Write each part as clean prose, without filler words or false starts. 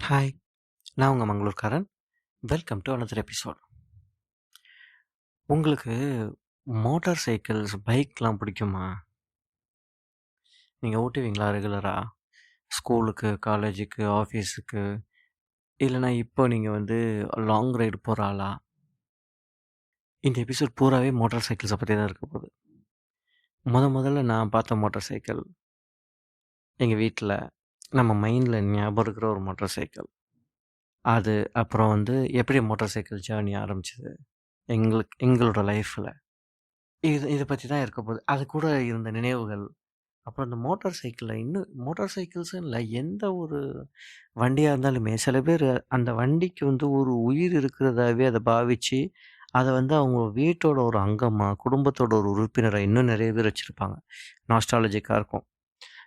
Hi, நான் உங்கள் மங்களூர்காரன். Welcome to another episode. உங்களுக்கு மோட்டார் சைக்கிள்ஸ், பைக்லாம் பிடிக்குமா? நீங்கள் ஓட்டுவீங்களா ரெகுலராக? ஸ்கூலுக்கு, காலேஜுக்கு, ஆஃபீஸுக்கு, இல்லைனா இப்போ நீங்கள் லாங் ரைடு போகிற ஆளா? இந்த எபிசோட் பூராவே மோட்டார் சைக்கிள்ஸை பற்றி தான் இருக்க போகுது. முதல்ல நான் பார்த்த மோட்டார் சைக்கிள் எங்கள் வீட்டில் நம்ம மைண்டில் ஞாபகம் இருக்கிற ஒரு மோட்டார் சைக்கிள். அது அப்புறம் எப்படி மோட்டார் சைக்கிள் ஜேர்னி ஆரம்பிச்சது எங்களோட லைஃப்பில். இதை பற்றி தான் இருக்க போகுது. அது கூட இருந்த நினைவுகள். அப்புறம் இந்த மோட்டார் சைக்கிளில் இன்னும் மோட்டார் சைக்கிள்ஸும் இல்லை, எந்த ஒரு வண்டியாக இருந்தாலுமே சில பேர் அந்த வண்டிக்கு ஒரு உயிர் இருக்கிறதாவே அதை பாவித்து அதை அவங்க வீட்டோட ஒரு அங்கமாக, குடும்பத்தோட ஒரு உறுப்பினரை இன்னும் நிறைய பேர் வச்சுருப்பாங்க. நாஸ்டாலஜிக்காக இருக்கும்.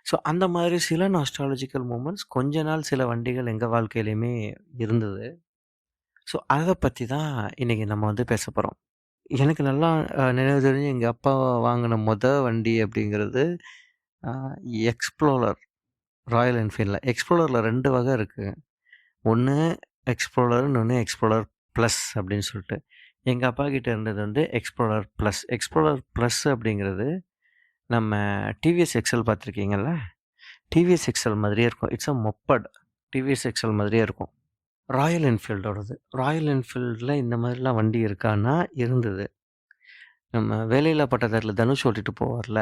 ஸோ அந்த மாதிரி சில நாஸ்டாலஜிக்கல் மூமெண்ட்ஸ் கொஞ்ச நாள் சில வண்டிகள் எங்கள் வாழ்க்கையிலையுமே இருந்தது. ஸோ அதை பற்றி தான் இன்றைக்கி நம்ம பேச போகிறோம். எனக்கு நல்லா நினைவு தெரிஞ்சு எங்கள் அப்பா வாங்கின வண்டி அப்படிங்கிறது எக்ஸ்ப்ளோரர். ராயல் என்ஃபீல்டில் எக்ஸ்ப்ளோரரில் 2 வகை இருக்குது. ஒன்று எக்ஸ்ப்ளோரர், இன்னொன்று எக்ஸ்ப்ளோரர் ப்ளஸ் அப்படின்னு சொல்லிட்டு. எங்கள் அப்பா கிட்டே இருந்தது எக்ஸ்ப்ளோரர் ப்ளஸ். எக்ஸ்ப்ளோரர் ப்ளஸ் அப்படிங்கிறது நம்ம டிவிஎஸ் எக்ஸல் பார்த்துருக்கீங்கள்ல, டிவிஎஸ் எக்ஸல் மாதிரியே இருக்கும். It's a moped. TVS Excel மாதிரியே இருக்கும். ராயல் என்ஃபீல்டோடது. ராயல் என்ஃபீல்டில் இந்த மாதிரிலாம் வண்டி இருக்கான்னா இருந்தது. நம்ம வேலையில்லா பட்டதாரில் தனுஷ் ஓட்டிகிட்டு போவார்ல,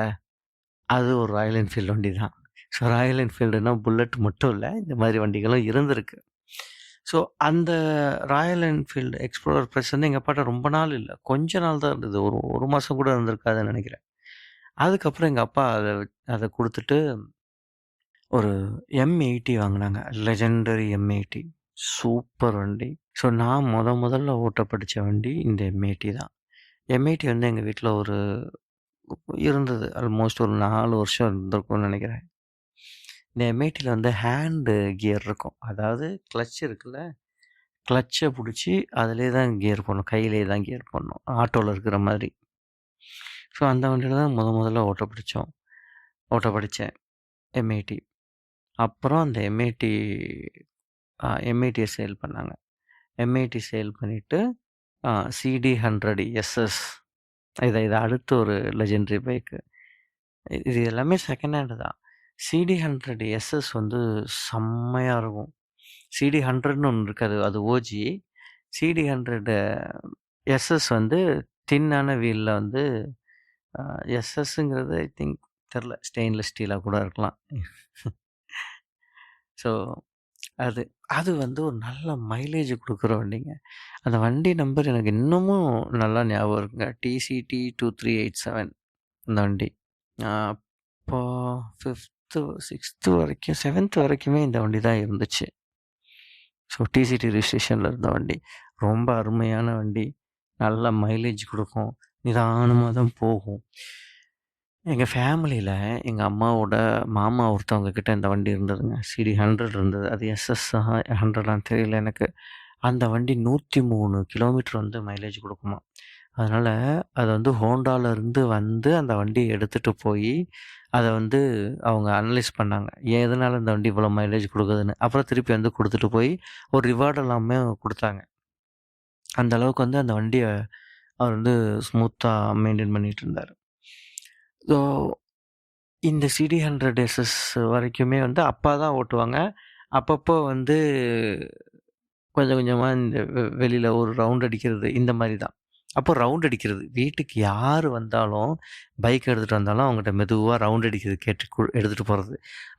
அது ஒரு ராயல் என்ஃபீல்டு வண்டி தான். ஸோ ராயல் என்ஃபீல்டுனா புல்லட் மட்டும் இல்லை, இந்த மாதிரி வண்டிகளும் இருந்திருக்கு. ஸோ அந்த ராயல் என்ஃபீல்டு எக்ஸ்ப்ளோரர் ப்ளஸ் எங்கள் அப்பாட்ட ரொம்ப நாள் இல்லை, கொஞ்ச நாள் தான் இருந்தது. ஒரு மாதம் கூட இருந்திருக்காதுன்னு நினைக்கிறேன். அதுக்கப்புறம் எங்கள் அப்பா அதை கொடுத்துட்டு ஒரு M80 வாங்கினாங்க. Legendary M80. சூப்பர் வண்டி. ஸோ நான் முதல்ல ஓட்ட படித்த வண்டி இந்த M80 தான். M80 எங்கள் வீட்டில் இருந்தது. ஆல்மோஸ்ட் ஒரு 4 வருஷம் இருந்திருக்கும்னு நினைக்கிறேன். இந்த M80யில் ஹேண்டு கியர் இருக்கும். அதாவது கிளச் இருக்குல்ல, கிளச்சை பிடிச்சி அதிலே தான் கியர் பண்ணணும், கையிலே தான் கியர் பண்ணணும், ஆட்டோவில் இருக்கிற மாதிரி. ஸோ அந்த வண்டியில் தான் முதல்ல ஓட்ட படித்தேன் M80. அப்புறம் அந்த M80யை சேல் பண்ணாங்க. M80 சேல் பண்ணிவிட்டு CD100 SS, இதை அடுத்து ஒரு லெஜெண்டரி பைக்கு. இது எல்லாமே செகண்ட் ஹேண்டு தான். CD100 SS செம்மையாக இருக்கும். CD100ன்னு ஒன்று இருக்காது, அது ஓஜி. CD100 SS தின்னான வீலில் எஸ்எஸ்ங்கிறது ஐ திங்க் தெரில, ஸ்டெயின்லெஸ் ஸ்டீலாக கூட இருக்கலாம். ஸோ அது அது ஒரு நல்ல மைலேஜ் கொடுக்குற வண்டிங்க. அந்த வண்டி நம்பர் எனக்கு இன்னமும் நல்லா ஞாபகம் இருக்குங்க. TCT 2387 அந்த வண்டி. அப்போது 5th 6th வரைக்கும் 7th வரைக்குமே இந்த வண்டி தான் இருந்துச்சு. ஸோ TCT ரிஜிஸ்ட்ரேஷனில் இருந்த வண்டி. ரொம்ப அருமையான வண்டி. நல்ல மைலேஜ் கொடுக்கும், நிதானமாக தான் போகும். எங்கள் ஃபேமிலியில் எங்கள் அம்மாவோட மாமா ஒருத்தவங்க கிட்ட இந்த வண்டி இருந்ததுங்க. CD100 இருந்தது. அது SS 100 தெரியல எனக்கு. அந்த வண்டி 103 கிலோமீட்டர் மைலேஜ் கொடுக்குமா. அதனால் அது ஹோண்டாவிலேருந்து அந்த வண்டியை எடுத்துகிட்டு போய் அதை அவங்க அனலைஸ் பண்ணாங்க, எதனால் இந்த வண்டி இவ்வளோ மைலேஜ் கொடுக்குதுன்னு. அப்புறம் திருப்பி கொடுத்துட்டு போய் ஒரு ரிவார்டு எல்லாமே கொடுத்தாங்க. அந்த அளவுக்கு அந்த வண்டியை அவர் ஸ்மூத்தாக மெயின்டைன் பண்ணிகிட்டு இருந்தார். ஸோ இந்த CD100 SS வரைக்குமே அப்பா தான் ஓட்டுவாங்க. அப்பப்போ கொஞ்சம் கொஞ்சமாக இந்த வெளியில் ஒரு ரவுண்ட் அடிக்கிறது, இந்த மாதிரி தான். அப்போ ரவுண்ட் அடிக்கிறது, வீட்டுக்கு யார் வந்தாலும் பைக் எடுத்துகிட்டு வந்தாலும் அவங்ககிட்ட மெதுவாக ரவுண்ட் அடிக்கிறது கேட்டு எடுத்துகிட்டு போகிறது.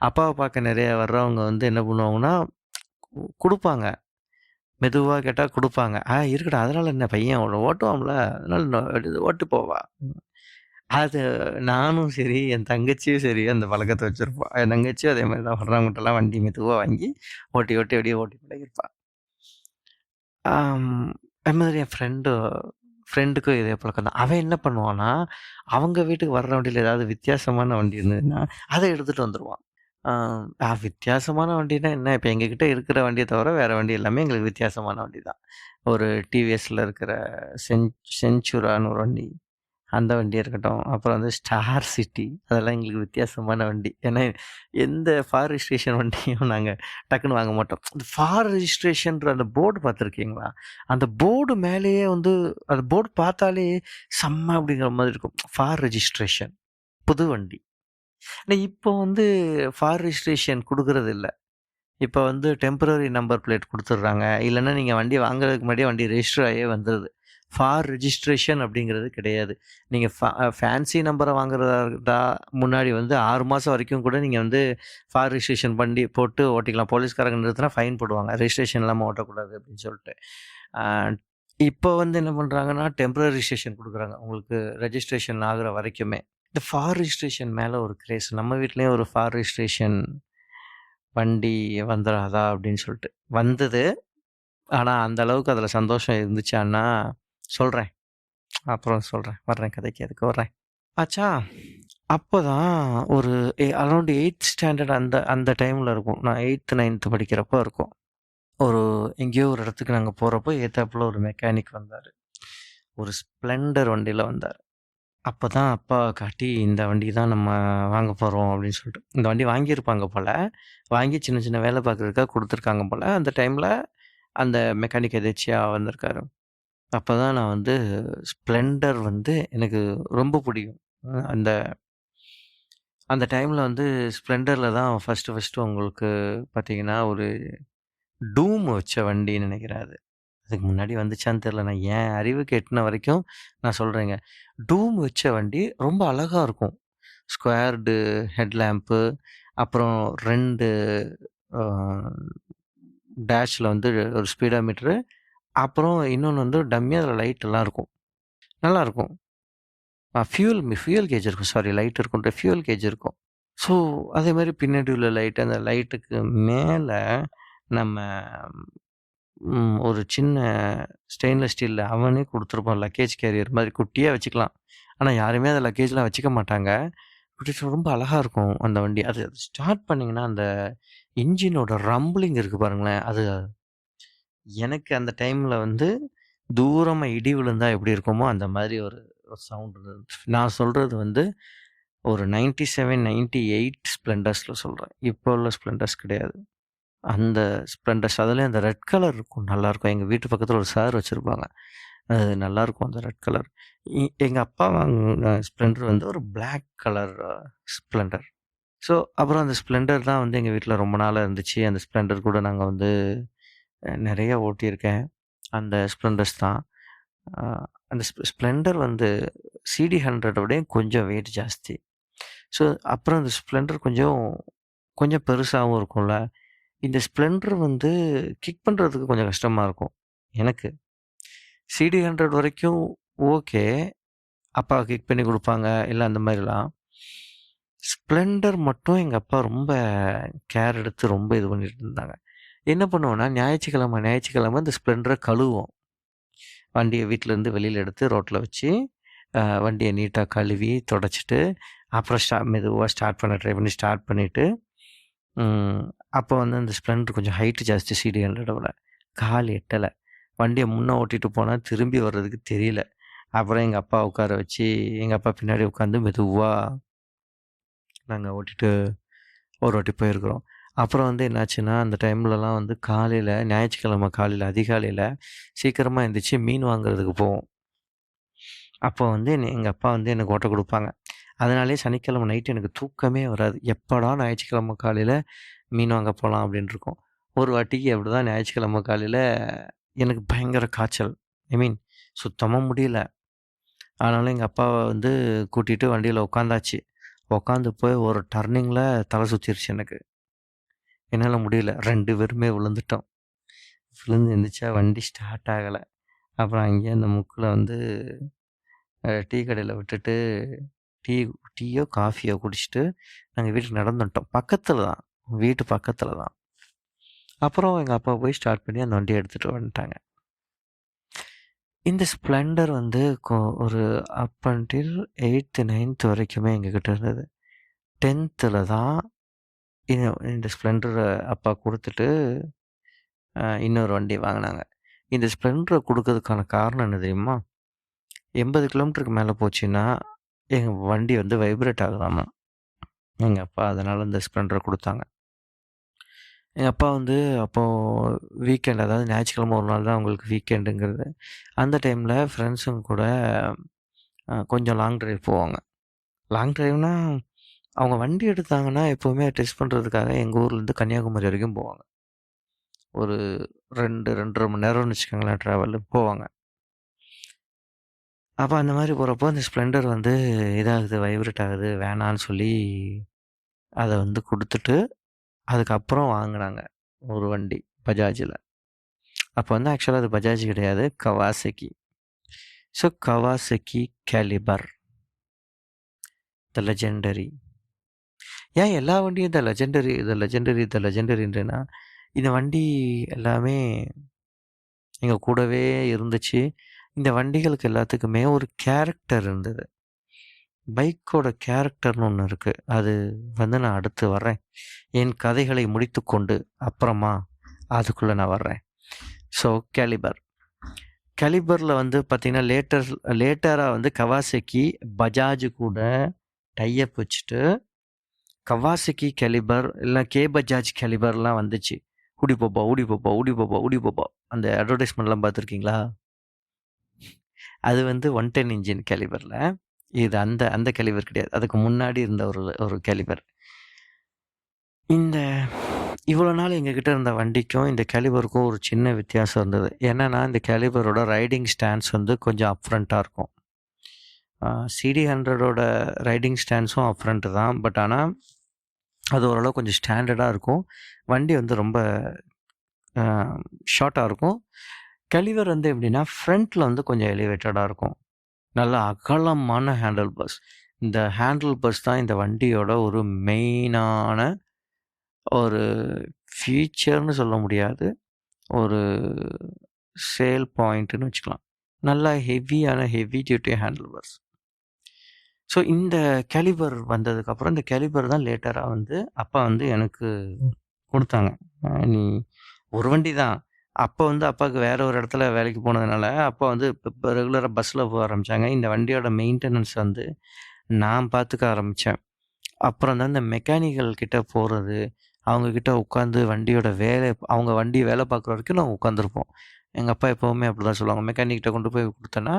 அப்பாவை பார்க்க நிறைய வர்றவங்க என்ன பண்ணுவாங்கன்னா கொடுப்பாங்க, மெதுவாக கேட்டால் கொடுப்பாங்க. இருக்கட்டும், அதனால் என்ன, பையன் ஓட்டுவாம்ல, அதனால் ஓட்டு போவா. அது நானும் சரி, என் தங்கச்சியும் சரி அந்த பழக்கத்தை வச்சுருப்பான். என் தங்கச்சியும் அதே மாதிரி தான், வர்றவங்ககிட்டலாம் வண்டி மெதுவாக வாங்கி ஓட்டி அப்படியே ஓட்டி பழகிருப்பான். அது மாதிரி என் ஃப்ரெண்டுக்கும் இதே பழக்கம் தான். அவன் என்ன பண்ணுவான்னா, அவங்க வீட்டுக்கு வர்ற வண்டியில் ஏதாவது வித்தியாசமான வண்டி இருந்ததுன்னா அதை எடுத்துகிட்டு வந்துடுவான். வித்தியாசமான வண்டினா என்ன, இப்போ எங்ககிட்ட இருக்கிற வண்டியை தவிர வேறு வண்டி எல்லாமே எங்களுக்கு வித்தியாசமான வண்டி தான். ஒரு டிவிஎஸில் இருக்கிற சென்ச்சுரான்னு ஒரு வண்டி, அந்த வண்டி இருக்கட்டும். அப்புறம் வந்து ஸ்டார் சிட்டி அதெல்லாம் எங்களுக்கு வித்தியாசமான வண்டி. ஏன்னா எந்த ஃபார் ரெஜிஸ்ட்ரேஷன் வண்டியும் நாங்க டக்குன்னு வாங்க மாட்டோம். இந்த ஃபார் ரெஜிஸ்ட்ரேஷன்ற அந்த போர்டு பார்த்துருக்கீங்களா? அந்த போர்டு மேலேயே வந்து அந்த போர்டு பார்த்தாலே செம்ம அப்படிங்கிற மாதிரி இருக்கும். ஃபார் ரெஜிஸ்ட்ரேஷன் புது வண்டி. ஆனா இப்போ வந்து ஃபார் ரெஜிஸ்ட்ரேஷன் குடுக்குறதில்ல. இப்ப வந்து டெம்பரரி நம்பர் பிளேட் குடுத்துடுறாங்க. இல்லன்னா நீங்க வண்டி வாங்குறதுக்கு முன்னாடியே வண்டி ரெஜிஸ்டர் ஆகியே வந்துருது. ஃபார் ரெஜிஸ்ட்ரேஷன் அப்படிங்கிறது கிடையாது. நீங்க ஃபேன்சி நம்பர வாங்குறதா இருந்தா முன்னாடி வந்து 6 மாசம் வரைக்கும் கூட நீங்க வந்து ஃபார் ரெஜிஸ்ட்ரேஷன் பண்ணி போட்டு ஓட்டிக்கலாம். போலீஸ்காரங்க நிறுத்துனா ஃபைன் போடுவாங்க. ரெஜிஸ்ட்ரேஷன் இல்லாம ஓட்டக்கூடாது அப்படின்னு சொல்லிட்டு. ஆ இப்போ வந்து என்ன பண்றாங்கன்னா, டெம்பரரி ரெஜிஸ்ட்ரேஷன் குடுக்குறாங்க. உங்களுக்கு ரெஜிஸ்ட்ரேஷன் ஆகுற வரைக்குமே. இந்த ஃபார் ரெஜிஸ்ட்ரேஷன் மேல ஒரு கிரேஸ். நம்ம வீட்லயும் ஒரு ஃபார் ரெஜிஸ்ட்ரேஷன் வண்டி வந்துராதா அப்படின்னு சொல்லிட்டு. வந்தது. ஆனா அந்த அளவுக்கு அதுல சந்தோஷம் இருந்துச்சான்னா சொல்றேன். அப்புறம் சொல்றேன். வர்றேன் கதைக்கு அதுக்கு வர்றேன். ஆச்சா, அப்போதான் ஒரு அரௌண்ட் 8th ஸ்டாண்டர்ட் அந்த அந்த டைம்ல இருக்கும். நான் 8th 9th படிக்கிறப்போ இருக்கும். ஒரு எங்கேயோ ஒரு இடத்துக்கு நாங்க போறப்போ எதித்தாப்புல ஒரு மெக்கானிக் வந்தாரு. ஒரு ஸ்ப்ளெண்டர் வண்டியில வந்தாரு. அப்பதான் அப்பா காட்டி இந்த வண்டி தான் நம்ம வாங்க போறோம் அப்படின்னு சொல்லிட்டு. இந்த வண்டி வாங்கியிருப்பாங்க போல. வாங்கி சின்ன சின்ன வேலை பார்க்கறதுக்காக குடுத்துருக்காங்க போல. அந்த டைம்ல அந்த மெக்கானிக் எதேர்ச்சியா வந்திருக்காரு. அப்பதான் நான் வந்து ஸ்ப்ளெண்டர் வந்து எனக்கு ரொம்ப பிடிக்கும். அந்த அந்த டைம்ல வந்து ஸ்ப்ளெண்டர்ல தான் ஃபர்ஸ்ட்டு உங்களுக்கு பார்த்தீங்கன்னா, ஒரு டூம் வச்ச வண்டின்னு நெனைக்கிறேன் அது. அதுக்கு முன்னாடி வந்துச்சான்னு தெரியல. நான் என் அறிவுக்கு எட்டுன வரைக்கும் நான் சொல்றேங்க. டூம் வச்ச வண்டி ரொம்ப அழகா இருக்கும். ஸ்கொயர்டு ஹெட்லேம்ப்பு, அப்புறம் 2 அ டேஷ்ல வந்து ஒரு ஸ்பீடோமீட்டரு, அப்புறம் இன்னொன்னு வந்து டம்மியா அதில லைட் எல்லாம் இருக்கும். நல்லாருக்கும். ஃபியூயல் கேஜ் இருக்கும். சாரி லைட் இருக்குன்ட்டு ஃபியூயல் கேஜ் இருக்கும். ஸோ, அதேமாரி பின்னாடி உள்ள லைட், அந்த லைட்டுக்கு மேல நம்ம ஒரு சின்ன ஸ்டெயின்லெஸ் ஸ்டீல்ல அவனே குடுத்துருப்பான். லக்கேஜ் கேரியர் மாரி குட்டியா வச்சுக்கலாம். ஆனா யாருமே அத லக்கேஜ்லாம் வச்சுக்க மாட்டாங்க. ரொம்ப அழகா இருக்கும் அந்த வண்டி. அது ஸ்டார்ட் பண்ணீங்கன்னா, அந்த இன்ஜினோட ரம்பிளிங் இருக்கு பாருங்களேன். அது எனக்கு அந்த டைம்ல வந்து தூரமா இடி விழுந்தா எப்படி இருக்குமோ, அந்த மாரி ஒரு ஒரு சவுண்ட் இருந்தது. நான் சொல்றது வந்து ஒரு 97, 98 ஸ்ப்ளெண்டர்ஸ்ல சொல்றேன். இப்போ உள்ள ஸ்ப்ளெண்டர்ஸ் கிடையாது. அந்த ஸ்ப்ளெண்டர்ஸ் அதுலயும் அந்த ரெட் கலர் இருக்கும். நல்லாருக்கும். எங்க வீட்டு பக்கத்துல ஒரு சார் வச்சிருப்பாங்க. அது நல்லாருக்கும் அந்த ரெட் கலர். எங்க அப்பா வாங்குன ஸ்ப்ளெண்டர் வந்து ஒரு பிளாக் கலர் ஸ்ப்ளெண்டர். ஸோ, அப்புறம் அந்த ஸ்ப்ளெண்டர் தான் வந்து எங்க வீட்ல ரொம்ப நாளா இருந்துச்சு. அந்த ஸ்ப்ளெண்டர் கூட நாங்க வந்து நெறைய ஓட்டியிருக்கேன். அந்த ஸ்ப்ளெண்டர்ஸ் தான். அ அந்த ஸ்ப்ளெண்டர் வந்து சிடி 100 விடயும் கொஞ்சம் வெயிட் ஜாஸ்தி. ஸோ, அப்புறம் அந்த ஸ்ப்ளெண்டர் கொஞ்சம் கொஞ்சம் பெருசாவும் இருக்கும்ல. இந்த ஸ்ப்ளெண்டர் வந்து கிக் பண்றதுக்கு கொஞ்சம் கஷ்டமா இருக்கும். எனக்கு. சிடி 100 வரைக்கும் ஓகே. அப்பா கிக் பண்ணி குடுப்பாங்க. இல்ல அந்த மாரிலாம். ஸ்ப்ளெண்டர் மட்டும் எங்க அப்பா ரொம்ப கேர் எடுத்து ரொம்ப இது பண்ணிட்டு இருந்தாங்க. என்ன பண்ணுவோம்னா, ஞாயிற்றுக்கிழமை இந்த ஸ்ப்ளெண்டர கழுவுவோம். வண்டிய வீட்லருந்து வெளியில எடுத்து ரோட்ல வச்சு, வண்டிய நீட்டா கழுவி, தொடச்சுட்டு, அப்புறம் மெதுவா ஸ்டார்ட் பண்ண ட்ரை பண்ணி ஸ்டார்ட் பண்ணிட்டு, அப்போ வந்து அந்த ஸ்ப்ளெண்டர் கொஞ்சம் ஹைட் ஜாஸ்தி சிடி 100 விட. கால் எட்டல. வண்டிய முன்ன ஓட்டிட்டு போனா திரும்பி வர்றதுக்கு தெரியல. அப்புறம் எங்க அப்பா உட்கார வச்சு, எங்க அப்பா பின்னாடி உட்காந்து மெதுவா நாங்க ஓட்டிட்டு ஒரு வாட்டி போயிருக்கிறோம். அப்புறம் வந்து என்னாச்சுன்னா, அந்த டைம்லலாம் வந்து காலையில ஞாயிற்றுக்கிழமை காலையில அதிகாலையில சீக்கிரமா எந்திரிச்சு மீன் வாங்குறதுக்கு போவோம். அப்போ வந்து எங்க அப்பா வந்து எனக்கு ஓட்ட குடுப்பாங்க. அதனாலேயே சனிக்கிழமை நைட் எனக்கு தூக்கமே வராது. எப்படா ஞாயிற்றுக்கிழமை காலையில மீன் வாங்க போலாம் அப்படின்னு இருக்கும். ஒரு வாட்டிக்கு அப்படிதான் ஞாயிற்றுக்கிழமை காலையில எனக்கு பயங்கர காய்ச்சல். ஐ மீன் சுத்தமா முடியல. ஆனாலும் எங்க அப்பாவ வந்து கூட்டிட்டு வண்டியில உட்காந்தாச்சு. உட்காந்து போய் ஒரு டர்னிங்ல தலை சுத்திருச்சு எனக்கு. என்னால முடியல. 2 பேருமே விழுந்துட்டோம். விழுந்து எந்திரிச்சா வண்டி ஸ்டார்ட் ஆகல. அப்புறம் அங்கேயே அந்த முக்குல வந்து டீ கடையில விட்டுட்டு, டீ டீயோ, காஃபியோ குடிச்சிட்டு நாங்க வீட்டுக்கு நடந்து வந்துட்டோம். பக்கத்துல தான். வீட்டு பக்கத்துல தான். அப்புறம் எங்க அப்பா போய் ஸ்டார்ட் பண்ணி அந்த வண்டிய எடுத்துட்டு வந்துட்டாங்க. இந்த ஸ்ப்ளெண்டர் வந்து ஒரு அப் அன்டில் 8த், 9த் வரைக்குமே எங்ககிட்ட இருந்தது. 10த்ல தான் இந்த ஸ்ப்ளெண்டர அப்பா குடுத்துட்டு, இன்னொரு வண்டி வாங்குனாங்க. இந்த ஸ்ப்ளெண்டர குடுக்கறதுக்கான காரணம் என்ன தெரியுமா? 80 கிலோமீட்டருக்கு மேலே போச்சுன்னா எங்கள் வண்டி வந்து வைப்ரேட் ஆகுதாமா. எங்கள் அப்பா அதனால் இந்த ஸ்ப்ளெண்டர் கொடுத்தாங்க. எங்கள் அப்பா வந்து அப்போது வீக்கெண்ட், அதாவது ஞாயிற்றுக்கிழமை ஒரு நாள் தான் அவங்களுக்கு வீக்கெண்டுங்கிறது. அந்த டைமில் ஃப்ரெண்ட்ஸுங்க கூட கொஞ்சம் லாங் டிரைவ் போவாங்க. லாங் டிரைவ்னால் அவங்க வண்டி எடுத்தாங்கன்னா எப்போவுமே டெஸ்ட் பண்ணுறதுக்காக எங்கள் ஊர்லேருந்து கன்னியாகுமரி வரைக்கும் போவாங்க. ஒரு 2-2.5 மணி நேரம்னு வச்சுக்கோங்களேன், ட்ராவல் போவாங்க. அப்போ அந்த மாதிரி போகிறப்போ அந்த ஸ்ப்ளெண்டர் வந்து இதாகுது, வைப்ரேட் ஆகுது, வேணான்னு சொல்லி அதை வந்து கொடுத்துட்டு அதுக்கப்புறம் வாங்கினாங்க ஒரு வண்டி பஜாஜில். அப்போ வந்து ஆக்சுவலாக அது பஜாஜ் கிடையாது, கவாசகி. ஸோ கவாசகி கேலிபர், த லெஜெண்டரி. ஏன் எல்லா வண்டியும் த லெஜெண்டரின்றேன்னா, இந்த வண்டி எல்லாமே எங்கள் கூடவே இருந்துச்சு. இந்த வண்டிகளுக்கு எல்லாத்துக்குமே ஒரு கேரக்டர் இருந்தது. பைக்கோட கேரக்டர்னு ஒன்று இருக்குது. அது வந்து நான் அடுத்து வர்றேன். என் கதைகளை முடித்துக்கொண்டு அப்புறமா அதுக்குள்ளே நான் வர்றேன். ஸோ கேலிபரில் வந்து பார்த்திங்கன்னா லேட்டராக வந்து கவாசகி பஜாஜ் கூட டையப் வச்சுட்டு கவாசகி கேலிபர் இல்லை பஜாஜ் கேலிபர்லாம் வந்துச்சு. ஊடி போப்பா அந்த அட்வர்டைஸ்மெண்ட்லாம் பார்த்துருக்கீங்களா? அது வந்து 110 இன்ஜின் கேலிபரில். இது அந்த அந்த கேலிபர் கிடையாது, அதுக்கு முன்னாடி இருந்த ஒரு கேலிபர். இந்த இவ்வளோ நாள் எங்ககிட்ட இருந்த வண்டிக்கும் இந்த கேலிபருக்கும் ஒரு சின்ன வித்தியாசம் இருந்தது. என்னென்னா இந்த கேலிபரோட ரைடிங் ஸ்டாண்ட்ஸ் வந்து கொஞ்சம் அப்ஃப்ரண்ட்டாக இருக்கும். CD100ஓட ரைடிங் ஸ்டாண்ட்ஸும் அப்ஃப்ரண்ட்டு தான். பட் ஆனால் அது ஓரளவு கொஞ்சம் ஸ்டாண்டர்டாக இருக்கும். வண்டி வந்து ரொம்ப ஷார்ட்டாக இருக்கும். கேலிபர் வந்து எப்படின்னா ஃப்ரண்ட்டில் வந்து கொஞ்சம் எலிவேட்டடாக இருக்கும். நல்ல அகலமான ஹேண்டில் பர்ஸ். இந்த ஹேண்டில் பர்ஸ் தான் இந்த வண்டியோட ஒரு மெயினான ஒரு ஃபீச்சர்னு சொல்ல முடியாது, ஒரு சேல் பாயிண்ட்டுன்னு வச்சுக்கலாம். நல்லா heavy duty handle purse. So இந்த கேலிபர் வந்ததுக்கப்புறம் இந்த கேலிபர் தான் லேட்டராக வந்து அப்பா வந்து எனக்கு கொடுத்தாங்க. நீ ஒரு வண்டி தான். அப்போ வந்து அப்பாவுக்கு வேறு ஒரு இடத்துல வேலைக்கு போனதுனால அப்பா வந்து இப்போ ரெகுலராக பஸ்ஸில் போக ஆரம்பித்தாங்க. இந்த வண்டியோட மெயின்டெனன்ஸ் வந்து நான் பார்த்துக்க ஆரம்பித்தேன். அப்புறம் தான் இந்த மெக்கானிக்கல் கிட்டே போகிறது, அவங்கக்கிட்ட உட்காந்து வண்டியோட அவங்க வண்டி வேலை பார்க்குற வரைக்கும் நாங்கள் உட்காந்துருப்போம். எங்கள் அப்பா எப்போவுமே அப்படி தான் சொல்லுவாங்க, மெக்கானிக்கிட்ட கொண்டு போய் கொடுத்தேன்னா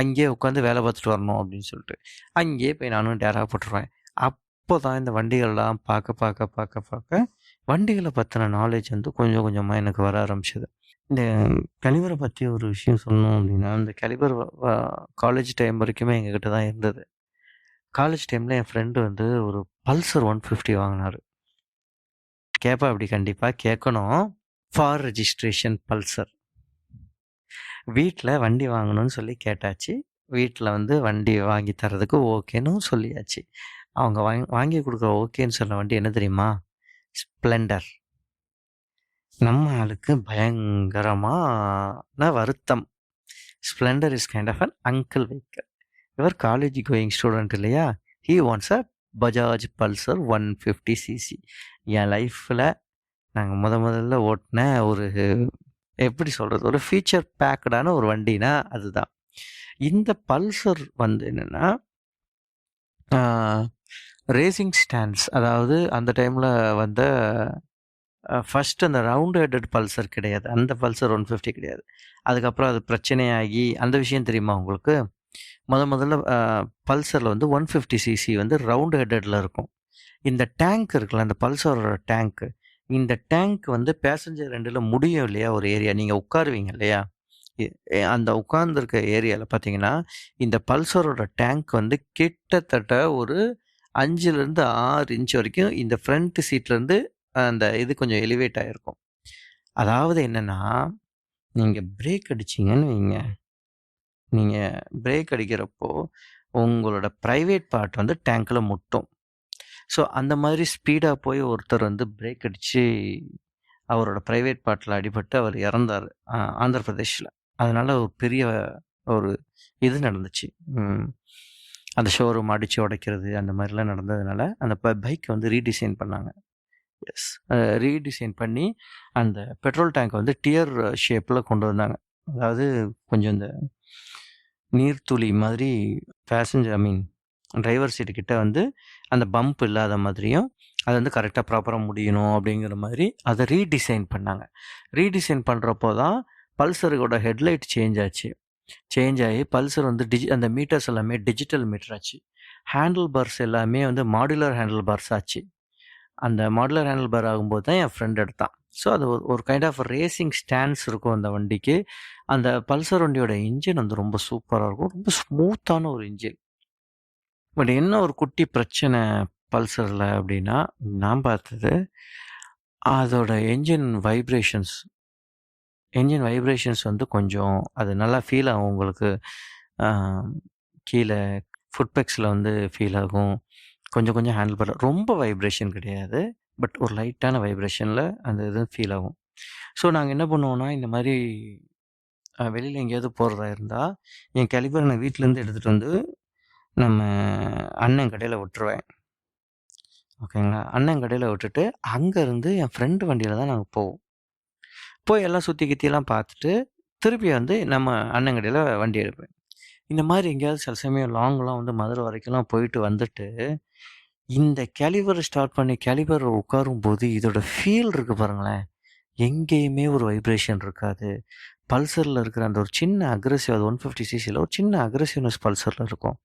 அங்கேயே உட்காந்து வேலை பார்த்துட்டு வரணும் அப்படின்னு சொல்லிட்டு. அங்கேயே போய் நானும் டேராக போட்டுருவேன். அப்போ தான் இந்த வண்டிகள்லாம் பார்க்க வண்டிகளை பற்றின நாலேஜ் வந்து கொஞ்சம் கொஞ்சமாக எனக்கு வர ஆரம்பிச்சது. இந்த கேலிபரை பற்றி ஒரு விஷயம் சொல்லணும் அப்படின்னா, இந்த கேலிபர் காலேஜ் டைம் வரைக்குமே எங்ககிட்ட தான் இருந்தது. காலேஜ் டைமில் என் ஃப்ரெண்டு வந்து ஒரு பல்சர் 150 வாங்கினார். கேட்பா அப்படி கண்டிப்பாக கேட்கணும். For registration Pulsar. வீட்டில் வண்டி வாங்கணும்னு சொல்லி கேட்டாச்சு. வீட்டில் வந்து வண்டி வாங்கி தரதுக்கு ஓகேன்னு சொல்லியாச்சு. அவங்க வாங்கி கொடுக்குற ஓகேன்னு சொன்ன வண்டி என்ன தெரியுமா? ஸ்ப்ளெண்டர். நம்ம ஆளுக்கு பயங்கரமான வருத்தம். Splendor is kind of an uncle vehicle. இவர் காலேஜ் கோயிங் ஸ்டூடெண்ட் இல்லையா? He wants a Bajaj Pulsar 150cc. என் லைஃப்பில் நாங்கள் முதல்ல ஓட்டின ஒரு, எப்படி சொல்கிறது, ஒரு ஃபீச்சர் பேக்கடான ஒரு வண்டினா அதுதான். இந்த பல்சர் வந்து என்னென்னா ரேசிங் ஸ்டாண்ட்ஸ், அதாவது அந்த டைமில் வந்த ஃபஸ்ட்டு அந்த ரவுண்ட் ஹெட்டட் பல்சர் கிடையாது, அந்த பல்சர் 150 கிடையாது. அதுக்கப்புறம் அது பிரச்சனையாகி அந்த விஷயம் தெரியுமா உங்களுக்கு? முதல்ல பல்சரில் வந்து 150cc வந்து ரவுண்ட் ஹெட்டடில் இருக்கும். இந்த டேங்க் இருக்குல்ல, அந்த பல்சரோட டேங்க்கு, இந்த டேங்க் வந்து பேசஞ்சர் ரெண்டில் முடியும் இல்லையா? ஒரு ஏரியா நீங்கள் உட்காருவீங்க இல்லையா? அந்த உட்கார்ந்துருக்க ஏரியாவில் பார்த்தீங்கன்னா இந்த பல்சரோட டேங்க் வந்து கிட்டத்தட்ட ஒரு 5லேருந்து 6 இன்ச் வரைக்கும் இந்த ஃப்ரண்ட் சீட்லேருந்து அந்த இது கொஞ்சம் எலிவேட் ஆகிருக்கும். அதாவது என்னென்னா, நீங்கள் பிரேக் அடிச்சிங்கன்னு வைங்க, நீங்கள் பிரேக் அடிக்கிறப்போ உங்களோட ப்ரைவேட் பார்ட் வந்து டேங்க்கில் முட்டும். ஸோ அந்த மாதிரி ஸ்பீடாக போய் ஒருத்தர் வந்து பிரேக் அடித்து அவரோட ப்ரைவேட் பார்ட்டில் அடிபட்டு அவர் இறந்தார் ஆந்திர பிரதேஷில். அதனால் ஒரு பெரிய ஒரு இது நடந்துச்சு. அந்த ஷோரூம் அடித்து உடைக்கிறது அந்த மாதிரிலாம் நடந்ததுனால அந்த பைக்கை வந்து ரீடிசைன் பண்ணாங்க. எஸ், ரீடிசைன் பண்ணி அந்த பெட்ரோல் டேங்கை வந்து டியர் ஷேப்பில் கொண்டு வந்தாங்க. அதாவது கொஞ்சம் இந்த நீர்த்துளி மாதிரி பேசஞ்சர் ஐ மீன் டிரைவர் சீட்டு கிட்ட வந்து அந்த பம்ப் இல்லாத மாதிரியும் அது வந்து கரெக்டாக ப்ராப்பராக முடியணும் அப்படிங்கிற மாதிரி அதை ரீடிசைன் பண்ணாங்க. ரீடிசைன் பண்ணுறப்போ தான் பல்சரோட ஹெட்லைட் சேஞ்ச் ஆச்சு. சேஞ்ச் ஆகி பல்சர் வந்து அந்த மீட்டர்ஸ் எல்லாமே டிஜிட்டல் மீட்டர் ஆச்சு. ஹேண்டில் பார்ஸ் எல்லாமே வந்து மாடுலர் ஹேண்டில் பார்ஸ் ஆச்சு. அந்த மாடுலர் ஹேண்டில் பார் ஆகும்போது தான் என் ஃப்ரெண்ட் எடுத்தான். ஸோ அது ஒரு கைண்ட் ஆஃப் ரேசிங் ஸ்டாண்ட்ஸ் இருக்கும் அந்த வண்டிக்கு. அந்த பல்சர் வண்டியோட இன்ஜின் வந்து ரொம்ப சூப்பராக இருக்கும். ரொம்ப ஸ்மூத்தான ஒரு இன்ஜின். பட் என்ன ஒரு குட்டி பிரச்சனை பல்சரில் அப்படின்னா, நான் பார்த்தது அதோட என்ஜின் வைப்ரேஷன்ஸ் வந்து கொஞ்சம் அது நல்லா ஃபீல் ஆகும் உங்களுக்கு. கீழே ஃபுட்பெக்ஸில் வந்து ஃபீல் ஆகும். கொஞ்சம் கொஞ்சம் ஹேண்டில் பண்ண ரொம்ப வைப்ரேஷன் கிடையாது. பட் ஒரு லைட்டான வைப்ரேஷனில் அந்த இது ஃபீல் ஆகும். ஸோ நாங்கள் என்ன பண்ணுவோன்னா, இந்த மாதிரி வெளியில் எங்கேயாவது போகிறதா இருந்தால் என் கேலிபர் நான் வீட்டிலேருந்து எடுத்துகிட்டு வந்து நம்ம அண்ணன் கடையில் விட்டுருவேன். ஓகேங்களா? அண்ணன் கடையில் விட்டுட்டு அங்கேருந்து என் ஃப்ரெண்டு வண்டியில் தான் நாங்கள் போவோம். போய் எல்லாம் சுற்றி கித்தியெல்லாம் பார்த்துட்டு திருப்பி வந்து நம்ம அண்ணன் கடையில் வண்டி எடுப்பேன். இந்த மாதிரி எங்கேயாவது சில சமயம் லாங்லாம் வந்து மதுரை வரைக்கும்லாம் போயிட்டு வந்துட்டு இந்த கேலிபர் ஸ்டார்ட் பண்ணி கேலிபர் உட்காரும்போது இதோட ஃபீல் இருக்குது பாருங்களேன். எங்கேயுமே ஒரு வைப்ரேஷன் இருக்காது. பல்சரில் இருக்கிற அந்த ஒரு சின்ன அக்ரெசிவ், அது 150 சிசியில் ஒரு சின்ன அக்ரெசிவ்னஸ் பல்சரில் இருக்கும்.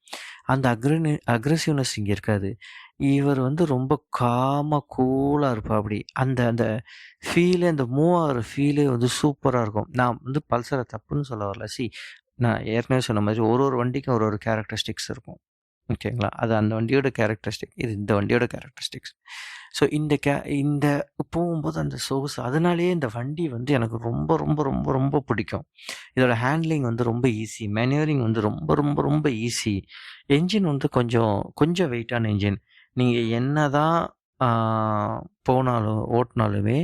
அந்த அக்ரெசிவ்னஸ் இங்கே இருக்காது. இவர் வந்து ரொம்ப காமாக கூலாக இருப்பா. அப்படி அந்த அந்த ஃபீலே, அந்த மூவ் ஆகிற ஃபீலே வந்து சூப்பராக இருக்கும். நான் வந்து பல்சரை தப்புன்னு சொல்ல வரல. நான் ஏற்கனவே சொன்ன மாதிரி ஒரு ஒரு வண்டிக்கும் ஒரு ஒரு கேரக்டரிஸ்டிக்ஸ் இருக்கும். ஓகேங்களா? அது அந்த வண்டியோட கேரக்டரிஸ்டிக், இது இந்த வண்டியோட கேரக்டரிஸ்டிக்ஸ். ஸோ இந்த போகும்போது அந்த சொகுசு, அதனாலேயே இந்த வண்டி வந்து எனக்கு ரொம்ப ரொம்ப ரொம்ப ரொம்ப பிடிக்கும். இதோட ஹேண்ட்லிங் வந்து ரொம்ப ஈஸி, மேனுவரிங் வந்து ரொம்ப ரொம்ப ரொம்ப ஈஸி. என்ஜின் வந்து கொஞ்சம் கொஞ்சம் வெயிட்டான என்ஜின். நீங்கள் என்ன தான் போனாலும் ஓட்டினாலுமே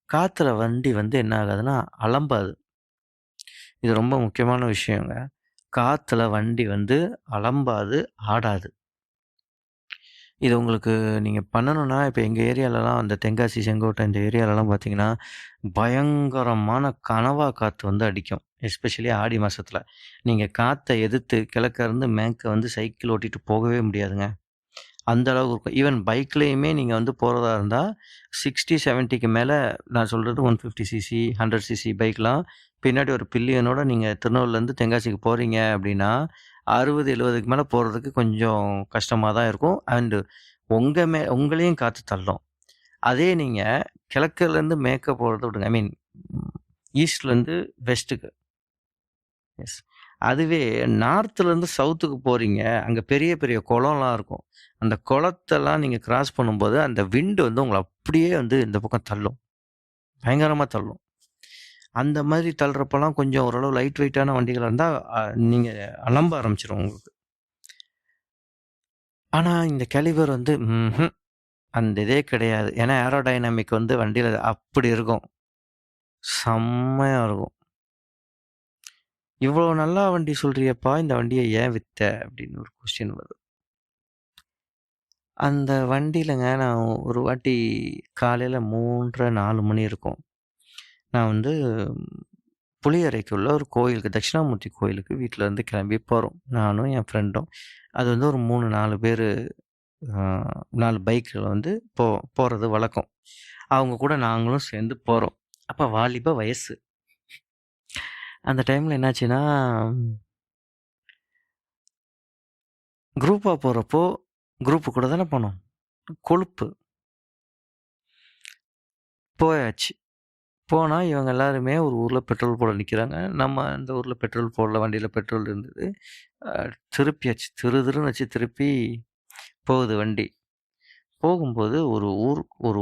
காற்றுல வண்டி வந்து என்ன ஆகாதுன்னா அலம்பாது. இது ரொம்ப முக்கியமான விஷயங்க. காற்றுல வண்டி வந்து அலம்பாது, ஆடாது. இது உங்களுக்கு நீங்கள் பண்ணணுன்னா, இப்போ எங்கள் ஏரியாலலாம் அந்த தென்காசி, செங்கோட்டை இந்த ஏரியாலலாம் பார்த்தீங்கன்னா, பயங்கரமான கனவா காற்று வந்து அடிக்கும். எஸ்பெஷலி ஆடி மாதத்துல. நீங்கள் காற்றை எதிர்த்து கிழக்கருந்து மேற்க வந்து சைக்கிள் ஓட்டிகிட்டு போகவே முடியாதுங்க. அந்த அளவுக்கு இருக்கும். ஈவன் பைக்லேயுமே நீங்கள் வந்து போகிறதா இருந்தால் 60, 70க்கு மேலே, நான் சொல்கிறது 150 சிசி 100 சிசி பைக்லாம் பின்னாடி ஒரு பில்லியனோட நீங்கள் திருநெல்வேலிலேருந்து தென்காசிக்கு போகிறீங்க அப்படின்னா 60, 70க்கு மேலே போகிறதுக்கு கொஞ்சம் கஷ்டமாக தான் இருக்கும். அண்டு உங்களையும் காற்று தள்ளும். அதே நீங்கள் கிழக்குலேருந்து மேற்க போகிறத விடுங்க, ஐ மீன் ஈஸ்ட்லேருந்து வெஸ்ட்டுக்கு, எஸ், அதுவே நார்த்துலேருந்து சவுத்துக்கு போகிறீங்க, அங்கே பெரிய பெரிய குளம்லாம் இருக்கும். அந்த குளத்தெல்லாம் நீங்கள் கிராஸ் பண்ணும்போது அந்த விண்டு வந்து உங்களை அப்படியே வந்து இந்த பக்கம் தள்ளும், பயங்கரமாக தள்ளும். அந்த மாதிரி தள்ளுறப்பெல்லாம் கொஞ்சம் ஓரளவு லைட் வெயிட்டான வண்டிகளாக இருந்தால் நீங்கள் அலம்ப ஆரம்பிச்சிடும் உங்களுக்கு. ஆனால் இந்த கேலிபர் வந்து அந்த இதே கிடையாது. ஏன்னா ஏரோடைனமிக் வந்து வண்டியில் அப்படி இருக்கும், செம்மையாக இருக்கும். இவ்வளோ நல்லா வண்டி சொல்கிறியப்பா, இந்த வண்டியை ஏன் விற்ற அப்படின்னு ஒரு கொஸ்டின் வருது. அந்த வண்டியிலங்க நான் ஒரு வாட்டி காலையில் 3:30 4 மணி இருக்கும். நான் வந்து புளியரைக்கு உள்ள ஒரு கோயிலுக்கு, தட்சிணாமூர்த்தி கோயிலுக்கு வீட்டிலேருந்து கிளம்பி போகிறோம், நானும் என் ஃப்ரெண்டும். அது வந்து ஒரு 3-4 பேர், 4 பைக்கில் வந்து போகிறது வழக்கம். அவங்க கூட நாங்களும் சேர்ந்து போகிறோம். அப்போ வாலிப வயசு. அந்த டைமில் என்னாச்சுன்னா, குரூப்பாக போகிறப்போ குரூப்பு கூட தானே போனோம், கொழுப்பு போயாச்சு. போனால் இவங்க எல்லாருமே ஒரு ஊரில் பெட்ரோல் போட நிற்கிறாங்க. நம்ம அந்த ஊரில் பெட்ரோல் போடல, வண்டியில் பெட்ரோல் இருந்தது. திருப்பியாச்சு, திருன்னு வச்சு திருப்பி போகுது வண்டி. போகும்போது ஒரு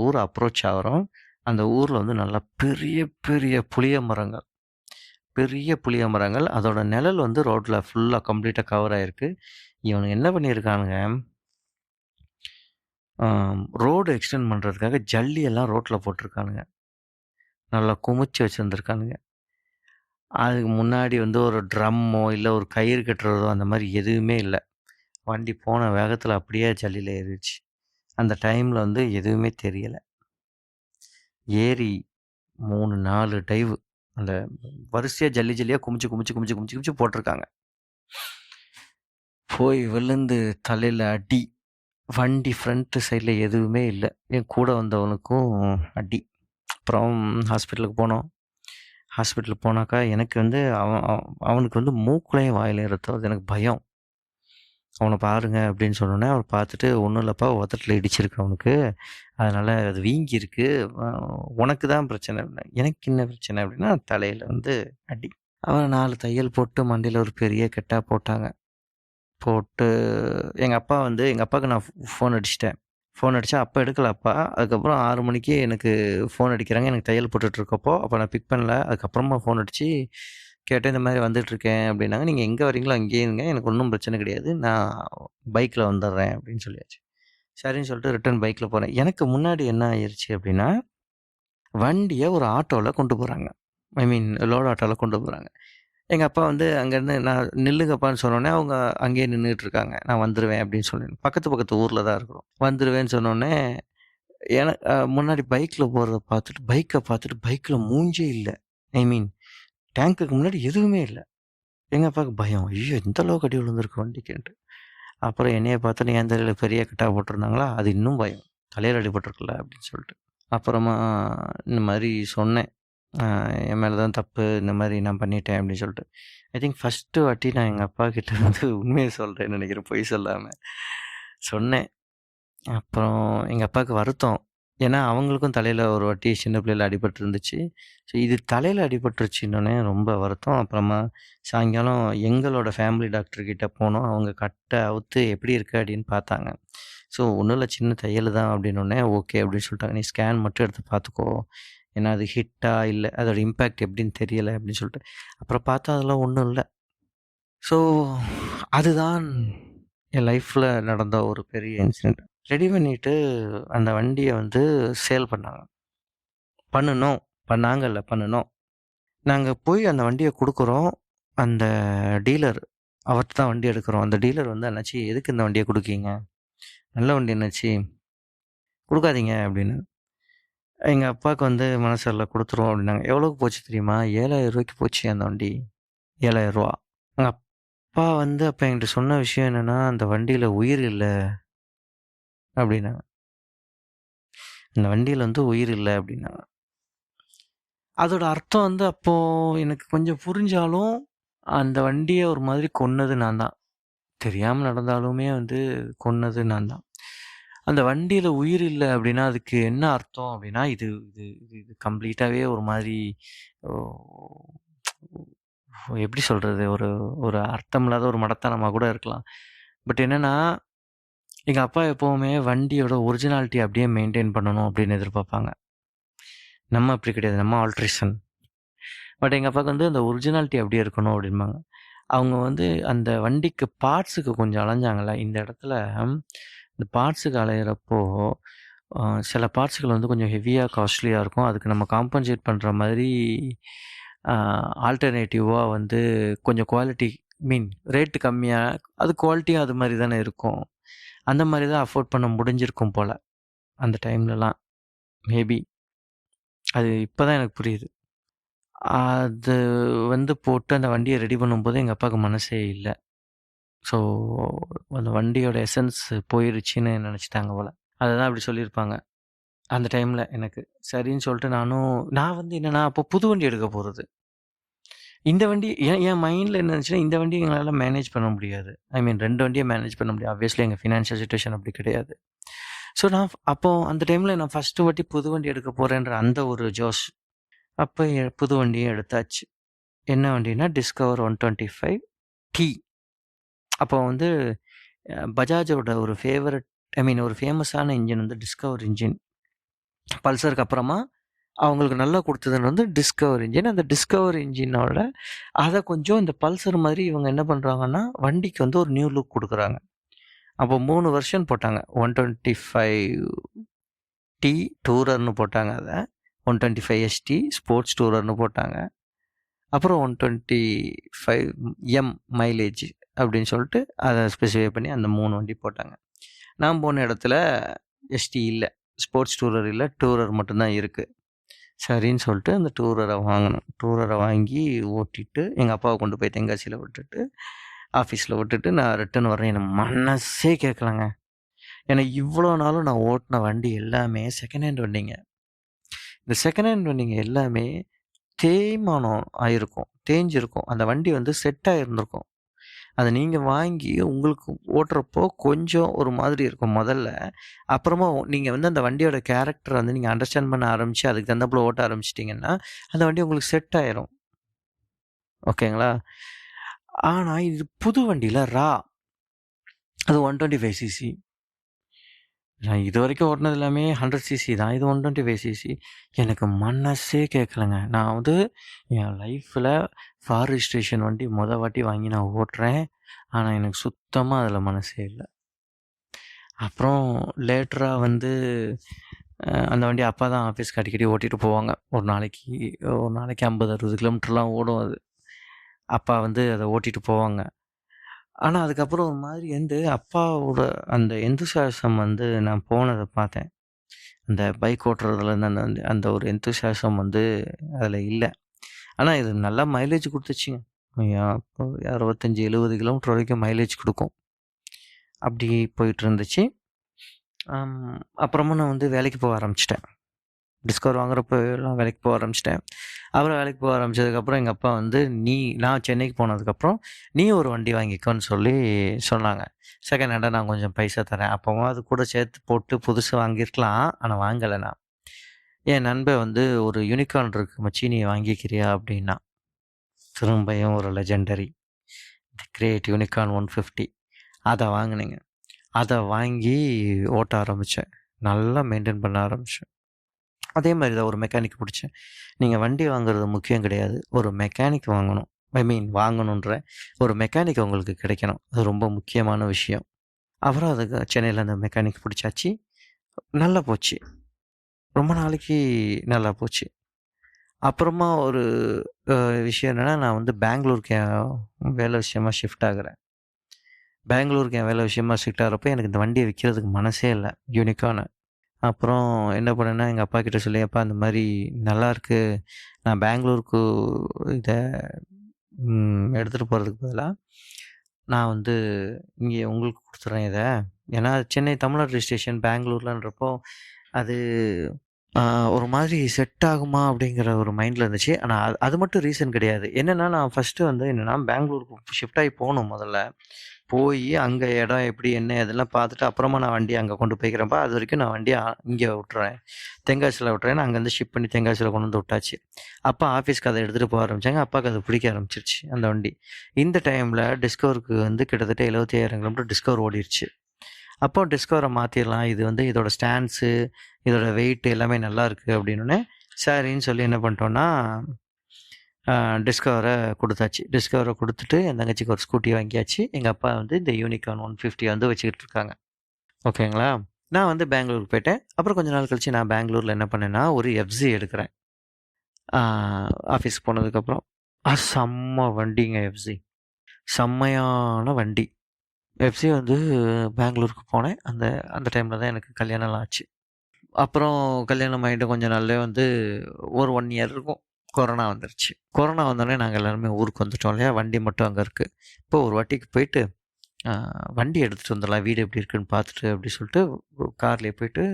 ஊர் அப்ரோச் ஆகிறோம். அந்த ஊரில் வந்து நல்லா பெரிய பெரிய புளிய மரங்கள், பெரிய புளிய மரங்கள். அதோட நிழல் வந்து ரோட்டில் ஃபுல்லாக கம்ப்ளீட்டாக கவர் ஆகிருக்கு. இவனுங்க என்ன பண்ணியிருக்கானுங்க, ரோடு எக்ஸ்டெண்ட் பண்ணுறதுக்காக ஜல்லியெல்லாம் ரோட்டில் போட்டிருக்கானுங்க, நல்லா குமிச்சு வச்சுருந்துருக்கானுங்க. அதுக்கு முன்னாடி வந்து ஒரு ட்ரம்மோ இல்லை ஒரு கயிறு கட்டுறதோ அந்த மாதிரி எதுவுமே இல்லை. வண்டி போன வேகத்தில் அப்படியே ஜல்லியில் ஏறிடுச்சு. அந்த டைமில் வந்து எதுவுமே தெரியலை. ஏறி 3-4 டைவு அந்த வரிசையாக ஜல்லியாக குமிச்சு குமிச்சு குமிச்சு குமிச்சு குமிச்சு போட்டிருக்காங்க. போய் விழுந்து தலையில் அடி. வண்டி ஃப்ரண்ட்டு சைடில் எதுவுமே இல்லை. என் கூட வந்தவனுக்கும் அடி. அப்புறம் ஹாஸ்பிட்டலுக்கு போனோம். ஹாஸ்பிட்டலுக்கு போனாக்கா எனக்கு வந்து அவனுக்கு வந்து மூக்குலையும் வாயிலையும் ரத்தம் வருது. எனக்கு பயம். அவனை பாருங்க அப்படின்னு சொன்னோன்னே அவர் பார்த்துட்டு, ஒன்றும் இல்லைப்பா, உதட்டில் இடிச்சிருக்கு அவனுக்கு, அதனால் அது வீங்கியிருக்கு, உனக்கு தான் பிரச்சனை அப்படின்னா. எனக்கு என்ன பிரச்சனை அப்படின்னா, தலையில் வந்து அடி. அவன் 4 தையல் போட்டு மண்டையில் ஒரு பெரிய கெட்டா போட்டாங்க. போட்டு எங்கள் அப்பாவுக்கு நான் ஃபோன் அடிச்சிட்டேன். ஃபோன் அடித்தா அப்போ எடுக்கல அப்பா. அதுக்கப்புறம் 6 மணிக்கு எனக்கு ஃபோன் அடிக்கிறாங்க. எனக்கு தையல் போட்டுட்ருக்கப்போ அப்போ நான் பிக் பண்ணல. அதுக்கப்புறமா ஃபோன் அடித்து கேட்டேன், இந்த மாதிரி வந்துட்டுருக்கேன் அப்படின்னாங்க. நீங்கள் எங்கே வரீங்களோ அங்கேயே இருங்க, எனக்கு ஒன்றும் பிரச்சனை கிடையாது, நான் பைக்கில் வந்துடுறேன் அப்படின்னு சொல்லியாச்சு. சரின்னு சொல்லிட்டு ரிட்டன் பைக்கில் போகிறேன். எனக்கு முன்னாடி என்ன ஆயிடுச்சு அப்படின்னா, வண்டியை ஒரு ஆட்டோவில் கொண்டு போகிறாங்க. ஐ மீன் லோடு ஆட்டோவில் கொண்டு போகிறாங்க. எங்கள் அப்பா வந்து அங்கேருந்து நான் நில்லுங்கப்பான்னு சொன்னோன்னே அவங்க அங்கேயே நின்றுட்டுருக்காங்க. நான் வந்துடுவேன் அப்படின்னு சொன்னேன். பக்கத்து ஊரில் தான் இருக்கிறோம். வந்துடுவேன்னு சொன்னோடனே முன்னாடி பைக்கில் போகிறத பார்த்துட்டு பைக்கில் மூஞ்சே இல்லை. ஐ மீன் டேங்க்குக்கு முன்னாடி எதுவுமே இல்லை. எங்கள் அப்பாவுக்கு பயம். ஐயோ, இந்த அளவுக்கு அடி விழுந்திருக்கு வண்டிக்குன்ட்டு. அப்புறம் என்னையை பார்த்தோன்னே என் தலையில் பெரிய கட்டா போட்டிருந்தாங்களா, அது இன்னும் பயம். தலையில் அடிபட்டிருக்குல்ல அப்படின்னு சொல்லிட்டு. அப்புறமா இந்த மாதிரி சொன்னேன், என் மேலே தான் தப்பு, இந்த மாதிரி நான் பண்ணிட்டேன் அப்படின்னு சொல்லிட்டு. ஐ திங்க் ஃபஸ்ட்டு வாட்டி நான் எங்கள் அப்பா கிட்ட வந்து உண்மையை சொல்கிறேன்னு நினைக்கிறேன், பொய் சொல்லாமல் சொன்னேன். அப்புறம் எங்கள் அப்பாவுக்கு வருத்தம். ஏன்னா அவங்களுக்கும் தலையில் ஒரு வாட்டி சின்ன பிள்ளையில் அடிபட்டு இருந்துச்சு. ஸோ இது தலையில் அடிபட்டுருச்சுன்னொன்னே ரொம்ப வருத்தம். அப்புறமா சாயங்காலம் எங்களோட ஃபேமிலி டாக்டர்கிட்ட போனோம். அவங்க கட்டை அவுத்து எப்படி இருக்குது அப்படின்னு பார்த்தாங்க. ஸோ ஒன்றும் இல்லை, சின்ன தையல் தான் அப்படின்னோடனே ஓகே அப்படின்னு சொல்லிட்டாங்க. நீ ஸ்கேன் மட்டும் எடுத்து பார்த்துக்கோ, ஏன்னா அது ஹிட்டா இல்லை, அதோட இம்பேக்ட் எப்படின்னு தெரியலை அப்படின்னு சொல்லிட்டு. அப்புறம் பார்த்தா அதெல்லாம் ஒன்றும் இல்லை. ஸோ அதுதான் என் லைஃப்பில் நடந்த ஒரு பெரிய இன்சிடெண்ட். ரெடி பண்ணிவிட்டு அந்த வண்டியை வந்து சேல் பண்ணணும். நாங்கள் போய் அந்த வண்டியை கொடுக்குறோம். அந்த டீலர் அவர்கிட்ட தான் வண்டி எடுக்கிறோம். அந்த டீலர் வந்து, அண்ணாச்சி எதுக்கு இந்த வண்டியை கொடுக்கீங்க, நல்ல வண்டி அண்ணாச்சி, கொடுக்காதீங்க அப்படின்னு. எங்கள் அப்பாவுக்கு வந்து மனசில் கொடுத்துருவோம் அப்படின்னாங்க. எவ்வளோக்கு போச்சு தெரியுமா? 7,000 ரூபாய்க்கு போச்சு அந்த வண்டி. 7,000 ரூபா. எங்கள் அப்பா வந்து அப்போ என்கிட்ட சொன்ன விஷயம் என்னென்னா, அந்த வண்டியில் உயிர் இல்லை அப்படின்னாங்க. அந்த வண்டியில் வந்து உயிர் இல்லை அப்படின்னாங்க. அதோட அர்த்தம் வந்து அப்போது எனக்கு கொஞ்சம் புரிஞ்சாலும், அந்த வண்டியை ஒரு மாதிரி கொன்னது நான் தான். தெரியாமல் நடந்தாலுமே வந்து கொன்னது நான் தான். அந்த வண்டியில் உயிர் இல்லை அப்படின்னா அதுக்கு என்ன அர்த்தம் அப்படின்னா, இது இது இது கம்ப்ளீட்டாகவே ஒரு மாதிரி எப்படி சொல்கிறது, ஒரு ஒரு அர்த்தம் இல்லாத ஒரு மடத்தனமாக கூட இருக்கலாம். பட் என்னென்னா, எங்கள் அப்பா எப்போவுமே வண்டியோட ஒரிஜினாலிட்டி அப்படியே மெயின்டைன் பண்ணணும் அப்படின்னு எதிர்பார்ப்பாங்க. நம்ம அப்படி கிடையாது, நம்ம ஆல்ட்ரேஷன். பட் எங்கள் அப்பாவுக்கு வந்து அந்த ஒரிஜினாலிட்டி அப்படியே இருக்கணும் அப்படிம்பாங்க. அவங்க வந்து அந்த வண்டிக்கு பார்ட்ஸுக்கு கொஞ்சம் அலைஞ்சாங்கல்ல, இந்த இடத்துல இந்த பார்ட்ஸுக்கு அலையிறப்போ சில பார்ட்ஸுகள் வந்து கொஞ்சம் ஹெவியாக காஸ்ட்லியாக இருக்கும். அதுக்கு நம்ம காம்பன்சேட் பண்ணுற மாதிரி ஆல்டர்னேட்டிவாக வந்து கொஞ்சம் குவாலிட்டி ரேட்டு கம்மியாக, அது குவாலிட்டியும் அது மாதிரி தானே இருக்கும். அந்த மாதிரி தான் அஃபோர்ட் பண்ண முடிஞ்சிருக்கும் போல் அந்த டைம்லலாம். மேபி அது இப்போ தான் எனக்கு புரியுது. அது வந்து போட்டு அந்த வண்டியை ரெடி பண்ணும்போது எங்கள் அப்பாவுக்கு மனசே இல்லை. ஸோ அந்த வண்டியோட எசன்ஸ் போயிருச்சுன்னு நினச்சிட்டாங்க போல். அதை தான் அப்படி சொல்லியிருப்பாங்க அந்த டைமில் எனக்கு. சரின்னு சொல்லிட்டு நான் வந்து என்னென்னா, அப்போ புது வண்டி எடுக்க போகிறது. இந்த வண்டி என் மைண்டில் என்ன இருந்துச்சுன்னா, இந்த வண்டி எங்களால் மேனேஜ் பண்ண முடியாது. ஐ மீன் 2 வண்டியை மேனேஜ் பண்ண முடியாது. ஆப்வியஸ்லி எங்கள் ஃபினான்ஷியல் சுச்சுவேஷன் அப்படி கிடையாது. ஸோ நான் அப்போது அந்த டைமில் நான் ஃபஸ்ட்டு வாட்டி புது வண்டி எடுக்க போகிறேன்ற அந்த ஒரு ஜோஷ். அப்போ புது வண்டியும் எடுத்தாச்சு. என்ன வண்டினா டிஸ்கவர் 125 T. அப்போ வந்து பஜாஜோட ஒரு ஒரு ஃபேமஸான இன்ஜின் வந்து டிஸ்கவர் இன்ஜின். பல்சருக்கு அப்புறமா அவங்களுக்கு நல்லா கொடுத்ததுன்னு வந்து டிஸ்கவர் இன்ஜின். அந்த டிஸ்கவர் இன்ஜினோட அதை கொஞ்சம் இந்த பல்சர் மாதிரி இவங்க என்ன பண்ணுறாங்கன்னா, வண்டிக்கு வந்து ஒரு நியூ லுக் கொடுக்குறாங்க. அப்போ 3 வெர்ஷன் போட்டாங்க. 125T டூரர்னு போட்டாங்க, அதை 125ST ஸ்போர்ட்ஸ் டூரர்னு போட்டாங்க. அப்புறம் 125M மைலேஜ் அப்படின்னு சொல்லிட்டு அதை ஸ்பெசிஃபை பண்ணி அந்த 3 வண்டி போட்டாங்க. நான் போன இடத்துல எஸ்டி இல்லை, ஸ்போர்ட்ஸ் டூரர் இல்லை, டூரர் மட்டும்தான் இருக்குது. சரின்னு சொல்லிட்டு அந்த டூரரை வாங்கினோம். டூரரை வாங்கி ஓட்டிட்டு எங்கள் அப்பாவை கொண்டு போய் தென்காசியில் விட்டுட்டு ஆஃபீஸில் விட்டுட்டு நான் ரிட்டர்ன் வரேன். எனக்கு மனசே கேட்கலங்க. ஏன்னா இவ்வளோ நாளும் நான் ஓட்டின வண்டி எல்லாமே செகண்ட் ஹேண்ட் வண்டிங்க. இந்த செகண்ட் ஹேண்ட் வண்டிங்க எல்லாமே தேய்மானம் ஆயிருக்கும், தேஞ்சிருக்கும். அந்த வண்டி வந்து செட் ஆகிருந்திருக்கும். அதை நீங்கள் வாங்கி உங்களுக்கு ஓட்டுறப்போ கொஞ்சம் ஒரு மாதிரி இருக்கும் முதல்ல. அப்புறமா நீங்கள் வந்து அந்த வண்டியோட கேரக்டர் வந்து நீங்கள் அண்டர்ஸ்டாண்ட் பண்ண ஆரம்பித்து அதுக்கு தகுந்தப்பல ஓட்ட ஆரம்பிச்சிட்டிங்கன்னா அந்த வண்டி உங்களுக்கு செட் ஆயிரும். ஓகேங்களா? ஆனால் இது புது வண்டியில் அது 125cc. நான் இது வரைக்கும் ஓட்டினது எல்லாமே 100cc தான். இது 125cc. எனக்கு மனசே கேட்கலங்க. நான் வந்து என் லைஃப்பில் ஃபாரஸ்ட் ஸ்டேஷன் வண்டி வாட்டி வாங்கி நான் ஓட்டுறேன். ஆனால் எனக்கு சுத்தமாக அதில் மனசே இல்லை. அப்புறம் லேட்டராக வந்து அந்த வண்டி அப்பா தான் ஆஃபீஸ்க்கு அடிக்கடி ஓட்டிகிட்டு போவாங்க. ஒரு நாளைக்கு 50-60 கிலோமீட்டர்லாம் ஓடும் அது. அப்பா வந்து அதை ஓட்டிகிட்டு போவாங்க. ஆனால் அதுக்கப்புறம் ஒரு மாதிரி வந்து அப்பாவோட அந்த எந்தூசியாசம் வந்து நான் போனதை பார்த்தேன். அந்த பைக் ஓட்டுறதுலேருந்து அந்த அந்த ஒரு எந்தூசியாசம் வந்து அதில் இல்லை. ஆனால் இது நல்லா மைலேஜ் கொடுத்துச்சுங்க. அப்போ 65-70 கிலோமீட்டர் வரைக்கும் மைலேஜ் கொடுக்கும். அப்படி போயிட்டு இருந்துச்சு. அப்புறமா நான் வந்து வேலைக்கு போக ஆரம்பிச்சிட்டேன். டிஸ்கவர் வாங்குறப்போ எல்லாம் வேலைக்கு போக ஆரம்பிச்சிட்டேன். அப்புறம் வேலைக்கு போக ஆரம்பித்ததுக்கப்புறம் எங்கள் அப்பா வந்து நான் சென்னைக்கு போனதுக்கப்புறம் நீ ஒரு வண்டி வாங்கிக்கோன்னு சொல்லி சொன்னாங்க. செகண்ட் ஹேண்டாக நான் கொஞ்சம் பைசா தரேன். அப்போவும் அது கூட சேர்த்து போட்டு புதுசு வாங்கியிருக்கலாம். ஆனால் வாங்கலை நான். என் நண்பன் வந்து ஒரு யூனிகார்ன் இருக்கு மச்சி, நீ வாங்கிக்கிறியா அப்படின்னா. திரும்பியும் ஒரு லெஜெண்டரி தி கிரேட் யூனிகார்ன் 150 அதை வாங்கினேங்க. அதை வாங்கி ஓட்ட ஆரம்பித்தேன். நல்லா மெயின்டைன் பண்ண ஆரம்பித்தேன். அதே மாதிரி தான் ஒரு மெக்கானிக் பிடிச்சேன். நீங்கள் வண்டி வாங்குறது முக்கியம் கிடையாது, ஒரு மெக்கானிக் வாங்கணும். வாங்கணுன்ற ஒரு மெக்கானிக் உங்களுக்கு கிடைக்கணும். அது ரொம்ப முக்கியமான விஷயம். அப்புறம் அதுக்கு சென்னையில் அந்த மெக்கானிக் பிடிச்சாச்சு. நல்லா போச்சு, ரொம்ப நாளைக்கு நல்லா போச்சு. அப்புறமா ஒரு விஷயம் என்னென்னா, நான் வந்து பெங்களூருக்கு என் வேலை விஷயமா ஷிஃப்ட் ஆகுறேன். பெங்களூருக்கு என் வேலை விஷயமா ஷிஃப்ட் ஆகிறப்போ எனக்கு இந்த வண்டியை விற்கிறதுக்கு மனசே இல்லை, யூனிகார்னை. அப்புறம் என்ன பண்ணேன்னா, எங்கள் அப்பா கிட்ட சொல்லி, அப்பா இந்த மாதிரி நல்லாயிருக்கு, நான் பெங்களூருக்கு இதை எடுத்துகிட்டு போகிறதுக்கு பதிலாக நான் வந்து இங்கே உங்களுக்கு கொடுத்துட்றேன் இதை. ஏன்னா சென்னை தமிழ்நாடு ரெஜிஸ்ட்ரேஷன் பெங்களூர்லன்றப்போ அது ஒரு மாதிரி செட் ஆகுமா அப்படிங்கிற ஒரு மைண்டில் இருந்துச்சு. ஆனால் அது மட்டும் ரீசன் கிடையாது. என்னென்னா, நான் ஃபஸ்ட்டு வந்து என்னென்னா பெங்களூருக்கு ஷிஃப்ட் ஆகி போகணும். முதல்ல போய் அங்கே இடம் எப்படி என்ன இதெல்லாம் பார்த்துட்டு அப்புறமா நான் வண்டியை அங்கே கொண்டு போய்க்கிறேன்ப்பா. அது வரைக்கும் நான் வண்டியை இங்கே விட்டுறேன், தென்காசியில் விட்டுறேன். அங்கேருந்து ஷிஃப்ட் பண்ணி தென்காசியில் கொண்டு வந்து விட்டாச்சு. அப்பா ஆஃபீஸ்க்கு அதை எடுத்துகிட்டு போக ஆரம்பித்தாங்க. அப்பாவுக்கு அது பிடிக்க ஆரம்பிச்சிருச்சு அந்த வண்டி. இந்த டைமில் டிஸ்கவருக்கு வந்து கிட்டத்தட்ட 75,000 கிலோமீட்டர் டிஸ்கவர் ஓடிடுச்சு. அப்போ டிஸ்கவரை மாற்றிடலாம், இது வந்து இதோட ஸ்டாண்ட்ஸு இதோட வெயிட் எல்லாமே நல்லா இருக்குது அப்படின்னே சரின்னு சொல்லி என்ன பண்ணிட்டோன்னா டிஸ்கவரை கொடுத்தாச்சு. டிஸ்கவரை கொடுத்துட்டு என் தங்கச்சிக்கு ஒரு ஸ்கூட்டி வாங்கியாச்சு. எங்கள் அப்பா வந்து இந்த யூனிகார்ன் 150 வந்து வச்சுக்கிட்டு இருக்காங்க. ஓகேங்களா? நான் வந்து பெங்களூருக்கு போயிட்டேன். அப்புறம் கொஞ்ச நாள் கழிச்சு நான் பெங்களூரில் என்ன பண்ணேன்னா ஒரு எஃப்சி எடுக்கிறேன். ஆஃபீஸ்க்கு போனதுக்கப்புறம் செம்ம வண்டிங்க எஃப்சி, செம்மையான வண்டி. எஃப்சி வந்து பெங்களூருக்கு போனேன். அந்த அந்த டைமில் தான் எனக்கு கல்யாணம்லாம் ஆச்சு. அப்புறம் கல்யாணம் ஆகிட்டு கொஞ்சம் நாள்லேயே வந்து ஒரு 1 இயர் இருக்கும், கொரோனா வந்துருச்சு. கொரோனா வந்தோடனே நாங்கள் எல்லாருமே ஊருக்கு வந்துட்டோம் இல்லையா, வண்டி மட்டும் அங்கே இருக்குது. இப்போ ஒரு வாட்டிக்கு போயிட்டு வண்டி எடுத்துகிட்டு வந்துடலாம், வீடு எப்படி இருக்குன்னு பார்த்துட்டு அப்படி சொல்லிட்டு கார்லேயே போயிட்டு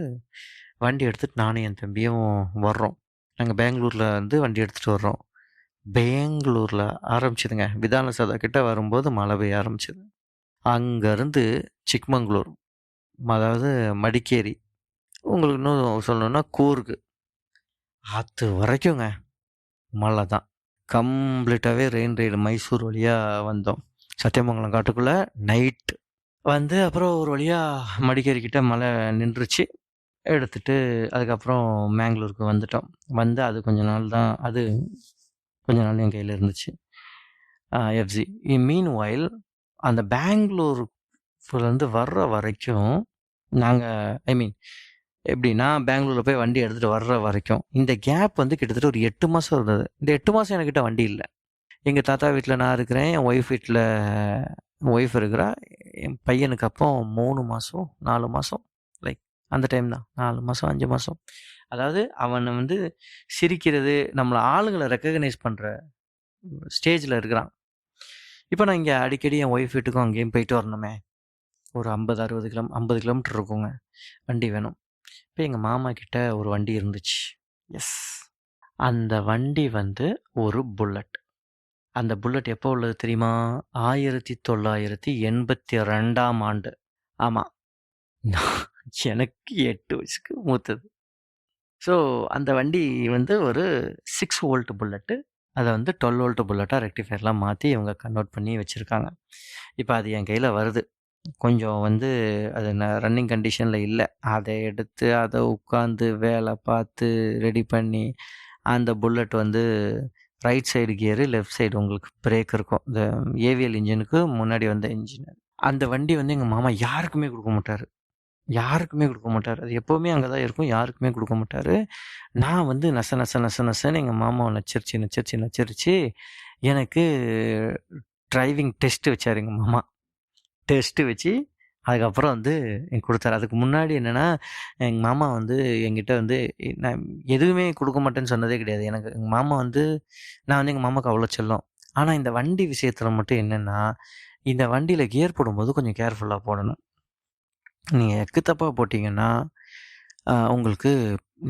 வண்டி எடுத்துகிட்டு நானும் என் தம்பியும் வர்றோம். நாங்கள் பெங்களூரில் வந்து வண்டி எடுத்துகிட்டு வர்றோம். பெங்களூரில் ஆரம்பிச்சிதுங்க, விதானசௌதா கிட்ட வரும்போது மழை பெய்ய ஆரம்பிச்சிது. அங்கேருந்து சிக்மங்களூர், அதாவது மடிக்கேரி, உங்களுக்கு இன்னும் சொல்லணுன்னா கூர்கு, அது வரைக்குங்க மழை தான். கம்ப்ளீட்டாகவே ரெயின் ரைடு மைசூர் வழியாக வந்தோம். சத்தியமங்கலம் காட்டுக்குள்ளே நைட்டு வந்து அப்புறம் ஒரு வழியாக மடிக்கேரிக்கிட்ட மழை நின்றுச்சு. எடுத்துகிட்டு அதுக்கப்புறம் மேங்களூருக்கு வந்துட்டோம். வந்து அது கொஞ்ச நாள் என் கையில் இருந்துச்சு எஃப்சி. மீன் வாயில் அந்த பெங்களூர்லேருந்து வர்ற வரைக்கும் நாங்கள் எப்படின்னா பெங்களூரில் போய் வண்டி எடுத்துகிட்டு வர்ற வரைக்கும் இந்த கேப் வந்து கிட்டத்தட்ட ஒரு 8 மாதம் இருந்தது. இந்த 8 மாதம் என்கிட்ட வண்டி இல்லை. எங்கள் தாத்தா வீட்டில் நான் இருக்கிறேன், என் ஒய்ஃப் வீட்டில் ஒய்ஃப் இருக்கிறா. என் பையனுக்கு அப்போ 3 மாதம் 4 மாதம், லைக் அந்த டைம் தான், 4 மாதம் 5 மாதம். அதாவது அவனை வந்து சிரிக்கிறது, நம்மளை ஆளுங்களை ரெக்கக்னைஸ் பண்ணுற ஸ்டேஜில் இருக்கிறான். இப்போ நான் இங்கே அடிக்கடி என் ஒய்ஃப் வீட்டுக்கும் அங்கேயும் போயிட்டு வரணுமே, ஒரு 50 கிலோமீட்டர் இருக்குங்க. வண்டி வேணும். இப்போ எங்கள் மாமா கிட்ட ஒரு வண்டி இருந்துச்சு. எஸ், அந்த வண்டி வந்து ஒரு புல்லட். அந்த புல்லட் எப்போ உள்ளது தெரியுமா? 1982ஆம் ஆண்டு. ஆமாம், எனக்கு 8 வயசுக்கு மூத்தது. ஸோ அந்த வண்டி வந்து ஒரு 6 வோல்ட் புல்லட்டு. அதை வந்து 12 வோல்ட் புல்லட்டாக ரெக்டிஃபயர்லாம் மாற்றி இவங்க கன்வெர்ட் பண்ணி வச்சுருக்காங்க. இப்போ அது என் கையில் வருது. கொஞ்சம் வந்து அது ரன்னிங் கண்டிஷனில் இல்லை. அதை எடுத்து அதை உட்காந்து வேலை பார்த்து ரெடி பண்ணி அந்த புல்லட் வந்து right side gear, left side உங்களுக்கு பிரேக் இருக்கும். இந்த ஏவிஎல் இன்ஜினுக்கு முன்னாடி வந்த இன்ஜின். அந்த வண்டி வந்து எங்கள் மாமா யாருக்குமே கொடுக்க மாட்டார். யாருக்குமே கொடுக்க மாட்டார். அது எப்போவுமே அங்கே தான் இருக்கும். யாருக்குமே கொடுக்க மாட்டார். நான் வந்து நசன்னு எங்கள் மாமாவை நச்சரிச்சு எனக்கு டிரைவிங் டெஸ்ட்டு வச்சார் எங்கள் மாமா. டெஸ்ட்டு வச்சு அதுக்கப்புறம் வந்து எனக்கு கொடுத்தாரு. அதுக்கு முன்னாடி என்னென்னா, எங்கள் மாமா வந்து என்கிட்ட வந்து நான் எதுவுமே கொடுக்க மாட்டேன்னு சொன்னதே கிடையாது. எனக்கு எங்கள் மாமா வந்து நான் வந்து எங்கள் மாமாவுக்கு அவ்வளோ செல்லம். ஆனால் இந்த வண்டி விஷயத்தில் மட்டும் என்னென்னா, இந்த வண்டியில் கியர் போடும்போது கொஞ்சம் கேர்ஃபுல்லாக போடணும். நீங்கள் எக்கு தப்பாக போட்டிங்கன்னா உங்களுக்கு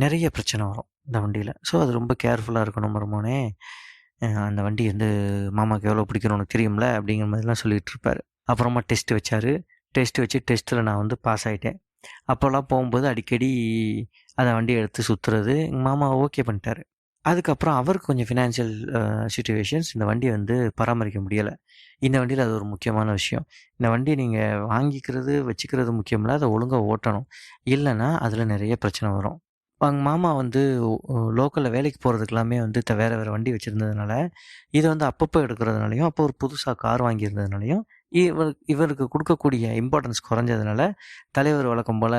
நிறைய பிரச்சனை வரும் இந்த வண்டியில். ஸோ அது ரொம்ப கேர்ஃபுல்லாக இருக்கணும் மருமோனே. அந்த வண்டி வந்து மாமாவுக்கு எவ்வளோ பிடிக்கணும் உனக்கு தெரியும்ல அப்படிங்கிற மாதிரிலாம் சொல்லிகிட்டு இருப்பார். அப்புறமா டெஸ்ட்டு வச்சார். டெஸ்ட்டு வச்சு டெஸ்ட்டில் நான் வந்து பாஸ் ஆகிட்டேன். அப்போல்லாம் போகும்போது அடிக்கடி அந்த வண்டியை எடுத்து சுற்றுறது எங்கள் மாமா ஓகே பண்ணிட்டார். அதுக்கப்புறம் அவருக்கு கொஞ்சம் ஃபினான்ஷியல் சிச்சுவேஷன்ஸ் இந்த வண்டியை வந்து பராமரிக்க முடியலை. இந்த வண்டியில் அது ஒரு முக்கியமான விஷயம். இந்த வண்டியை நீங்கள் வாங்கிக்கிறது வச்சுக்கிறது முக்கியமில்ல, அதை ஒழுங்காக ஓட்டணும். இல்லைன்னா அதில் நிறைய பிரச்சனை வரும். எங்கள் மாமா வந்து லோக்கலில் வேலைக்கு போகிறதுக்கெல்லாமே வந்து வேறு வேறு வண்டி வச்சுருந்ததுனால இதை வந்து அப்பப்போ எடுக்கிறதுனாலையும், அப்போ ஒரு புதுசாக கார் வாங்கியிருந்ததுனாலையும் இவருக்கு கொடுக்கக்கூடிய இம்பார்ட்டன்ஸ் குறைஞ்சதுனால தலைவர் வழக்கம் போல்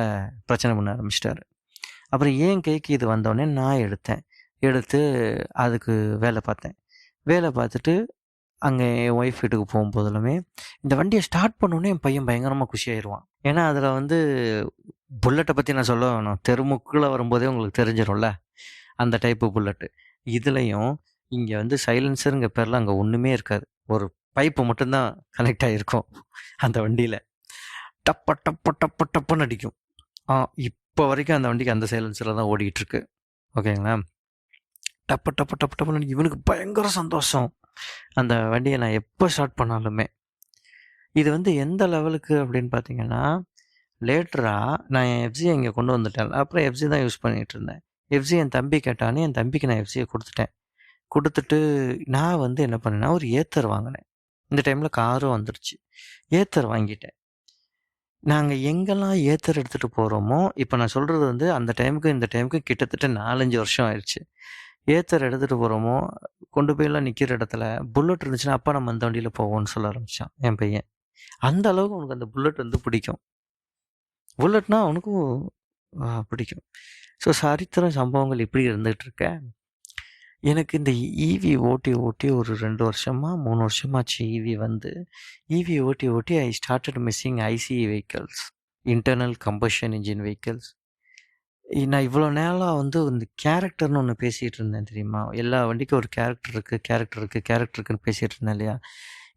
பிரச்சனை பண்ண ஆரம்பிச்சிட்டாரு. அப்புறம் ஏன் கைக்கு இது வந்தோடனே நான் எடுத்து அதுக்கு வேலை பார்த்தேன். வேலை பார்த்துட்டு அங்கே என் ஒய்ஃப் வீட்டுக்கு போகும்போதெல்லாமே இந்த வண்டியை ஸ்டார்ட் பண்ணோன்னே என் பையன் பயங்கரமாக குஷியாயிடுவான். ஏன்னா அதில் வந்து புல்லட்டை பற்றி நான் சொல்ல வேணும், தெருமுக்கில் வரும்போதே உங்களுக்கு தெரிஞ்சிடும்ல அந்த டைப்பு புல்லட்டு. இதுலேயும் இங்கே வந்து சைலன்சருங்க பேரில் அங்கே ஒன்றுமே இருக்காது. ஒரு பைப்பு மட்டும்தான் கனெக்ட் ஆகிருக்கும் அந்த வண்டியில். டப்புன்னு அடிக்கும். இப்போ வரைக்கும் அந்த வண்டிக்கு அந்த சைலன்சரில் தான் ஓடிக்கிட்டுருக்கு. ஓகேங்களா? டப்புன்னு இவனுக்கு பயங்கர சந்தோஷம் அந்த வண்டியை நான் எப்போ ஸ்டார்ட் பண்ணாலுமே. இது வந்து எந்த லெவலுக்கு அப்படின்னு பார்த்தீங்கன்னா, லேட்டராக நான் என் எஃப்சி இங்கே கொண்டு வந்துட்டேன். அப்புறம் எஃப்சி தான் யூஸ் பண்ணிகிட்டு இருந்தேன். எஃப்சி என் தம்பி கேட்டானே, என் தம்பிக்கு நான் எஃப்சியை கொடுத்துட்டு நான் வந்து என்ன பண்ணேன்னா ஒரு ஏத்தர் வாங்கினேன். இந்த டைமில் காரும் வந்துடுச்சு. ஏத்தர் வாங்கிட்டேன். நாங்கள் எங்கெல்லாம் ஏத்தர் எடுத்துகிட்டு போகிறோமோ, இப்போ நான் சொல்கிறது வந்து அந்த டைமுக்கு இந்த டைமுக்கு கிட்டத்தட்ட 4-5 வருஷம் ஆயிடுச்சு. ஏத்தர் எடுத்துகிட்டு போகிறோமோ, கொண்டு போயெல்லாம் நிற்கிற இடத்துல புல்லட் இருந்துச்சுன்னா, அப்பா நம்ம அந்த வண்டியில் போவோம்னு சொல்ல ஆரம்பித்தான் என் பையன். அந்த அளவுக்கு அவனுக்கு அந்த புல்லட் வந்து பிடிக்கும். புல்லட்னா அவனுக்கும் பிடிக்கும். ஸோ சரித்திர சம்பவங்கள் இப்படி இருந்துகிட்டு இருக்க, எனக்கு இந்த ஈவி ஓட்டி ஒரு 2 வருஷமா 3 வருஷமாச்சு ஈவி வந்து. ஈவி ஓட்டி I started missing ICE vehicles, internal combustion engine vehicles. நான் இவ்வளோ நேரம் வந்து இந்த கேரக்டர்னு ஒன்று பேசிகிட்டு இருந்தேன் தெரியுமா? எல்லா வண்டிக்கும் ஒரு கேரக்டர் இருக்குன்னு பேசிகிட்டு இருந்தேன் இல்லையா?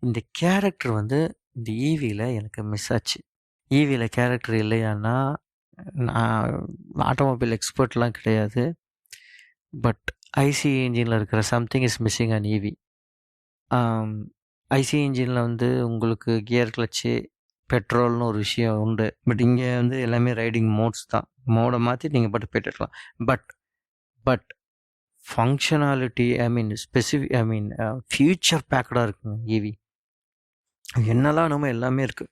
இந்த கேரக்டர் வந்து இந்த ஈவியில் எனக்கு மிஸ் ஆச்சு. ஈவியில் கேரக்டர் இல்லையான்னா, நான் ஆட்டோமொபைல் எக்ஸ்பர்ட்லாம் கிடையாது. பட் ஐசி இன்ஜினில் இருக்கிற something is missing on EV. IC இன்ஜினில் வந்து உங்களுக்கு கியர் கிளச்சு, பெட்ரோல்னு ஒரு விஷயம் உண்டு. பட் இங்கே வந்து எல்லாமே ரைடிங் மோட்ஸ் தான். மோடை மாற்றி நீங்கள் பாட்டு போய்ட்டுருக்கலாம். பட் ஃபங்க்ஷனாலிட்டி ஃபியூச்சர் பேக்கடாக இருக்குங்க ஈவி. என்னெல்லாம் நம்ம எல்லாமே இருக்குது.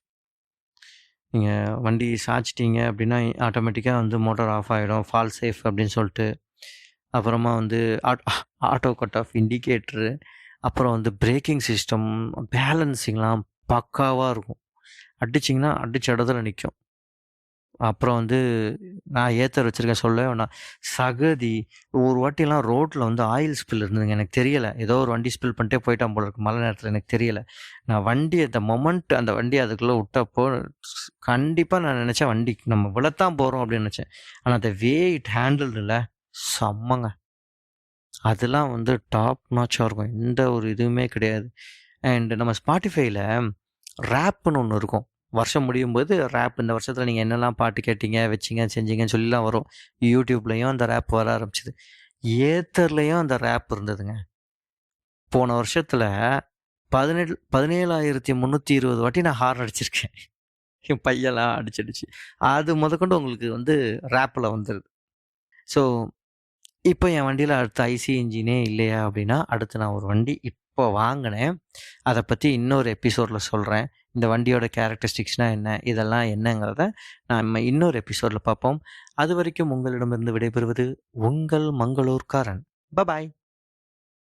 நீங்கள் வண்டி சாய்ச்சிட்டிங்க அப்படின்னா ஆட்டோமேட்டிக்காக வந்து மோட்டார் ஆஃப் ஆகிடும், ஃபால் சேஃப் அப்படின்னு சொல்லிட்டு. அப்புறமா வந்து ஆட்டோ கட் ஆஃப் இண்டிகேட்ரு, அப்புறம் வந்து பிரேக்கிங் சிஸ்டம், பேலன்சிங்லாம் பக்காவாக இருக்கும். அடிச்சிங்கன்னா அடித்த இடத்துல நிற்கும். அப்புறம் வந்து நான் ஏத்தர் வச்சுருக்கேன் சொல்ல வேணாம். சகதி ஒரு வாட்டிலாம் ரோட்டில் வந்து ஆயில் ஸ்பில் இருந்ததுங்க. எனக்கு தெரியலை, ஏதோ ஒரு வண்டி ஸ்பில் பண்ணிட்டே போயிட்டான் போல இருக்கு மழை நேரத்தில். எனக்கு தெரியலை. நான் வண்டி அந்த மொமெண்ட் அந்த வண்டி அதுக்குள்ளே விட்டப்போ கண்டிப்பாக நான் நினச்சேன் வண்டி நம்ம விழத்தான் போகிறோம் அப்படின்னு நினச்சேன். ஆனால் அந்த வே இட் ஹேண்டில் இல்லை, செம்மங்க. அதெல்லாம் வந்து டாப் நாச்சாக இருக்கும். எந்த ஒரு இதுவுமே கிடையாது. அண்ட் நம்ம ஸ்பாட்டிஃபைல ரேப்புன்னு ஒன்று இருக்கும். வருஷம் முடியும் போது ரேப் இந்த வருஷத்தில் நீங்கள் என்னெல்லாம் பாட்டு கேட்டீங்க வச்சிங்க செஞ்சீங்கன்னு சொல்லிலாம் வரும். யூடியூப்லேயும் அந்த ரேப் வர ஆரம்பிச்சிது. ஏத்தர்லேயும் அந்த ரேப் இருந்ததுங்க. போன வருஷத்தில் 17,320 வாட்டி நான் ஹார்ன் அடிச்சிருக்கேன். என் பையெல்லாம் அடிச்சு அது முதற்கொண்டு உங்களுக்கு வந்து ரேப்பில் வந்துடுது. ஸோ இப்போ என் வண்டியில் அடுத்த ஐசி இன்ஜினே இல்லையா அப்படின்னா, அடுத்து நான் ஒரு வண்டி இப்போ வாங்கினேன். அதை பற்றி இன்னொரு எபிசோடில் சொல்கிறேன். இந்த வண்டியோட கேரக்டரிஸ்டிக்ஸ்னால் என்ன, இதெல்லாம் என்னங்கிறத நம்ம இன்னொரு எபிசோடில் பார்ப்போம். அது வரைக்கும் உங்களிடமிருந்து விடைபெறுவது உங்கள் மங்களூர்காரன். பாய்.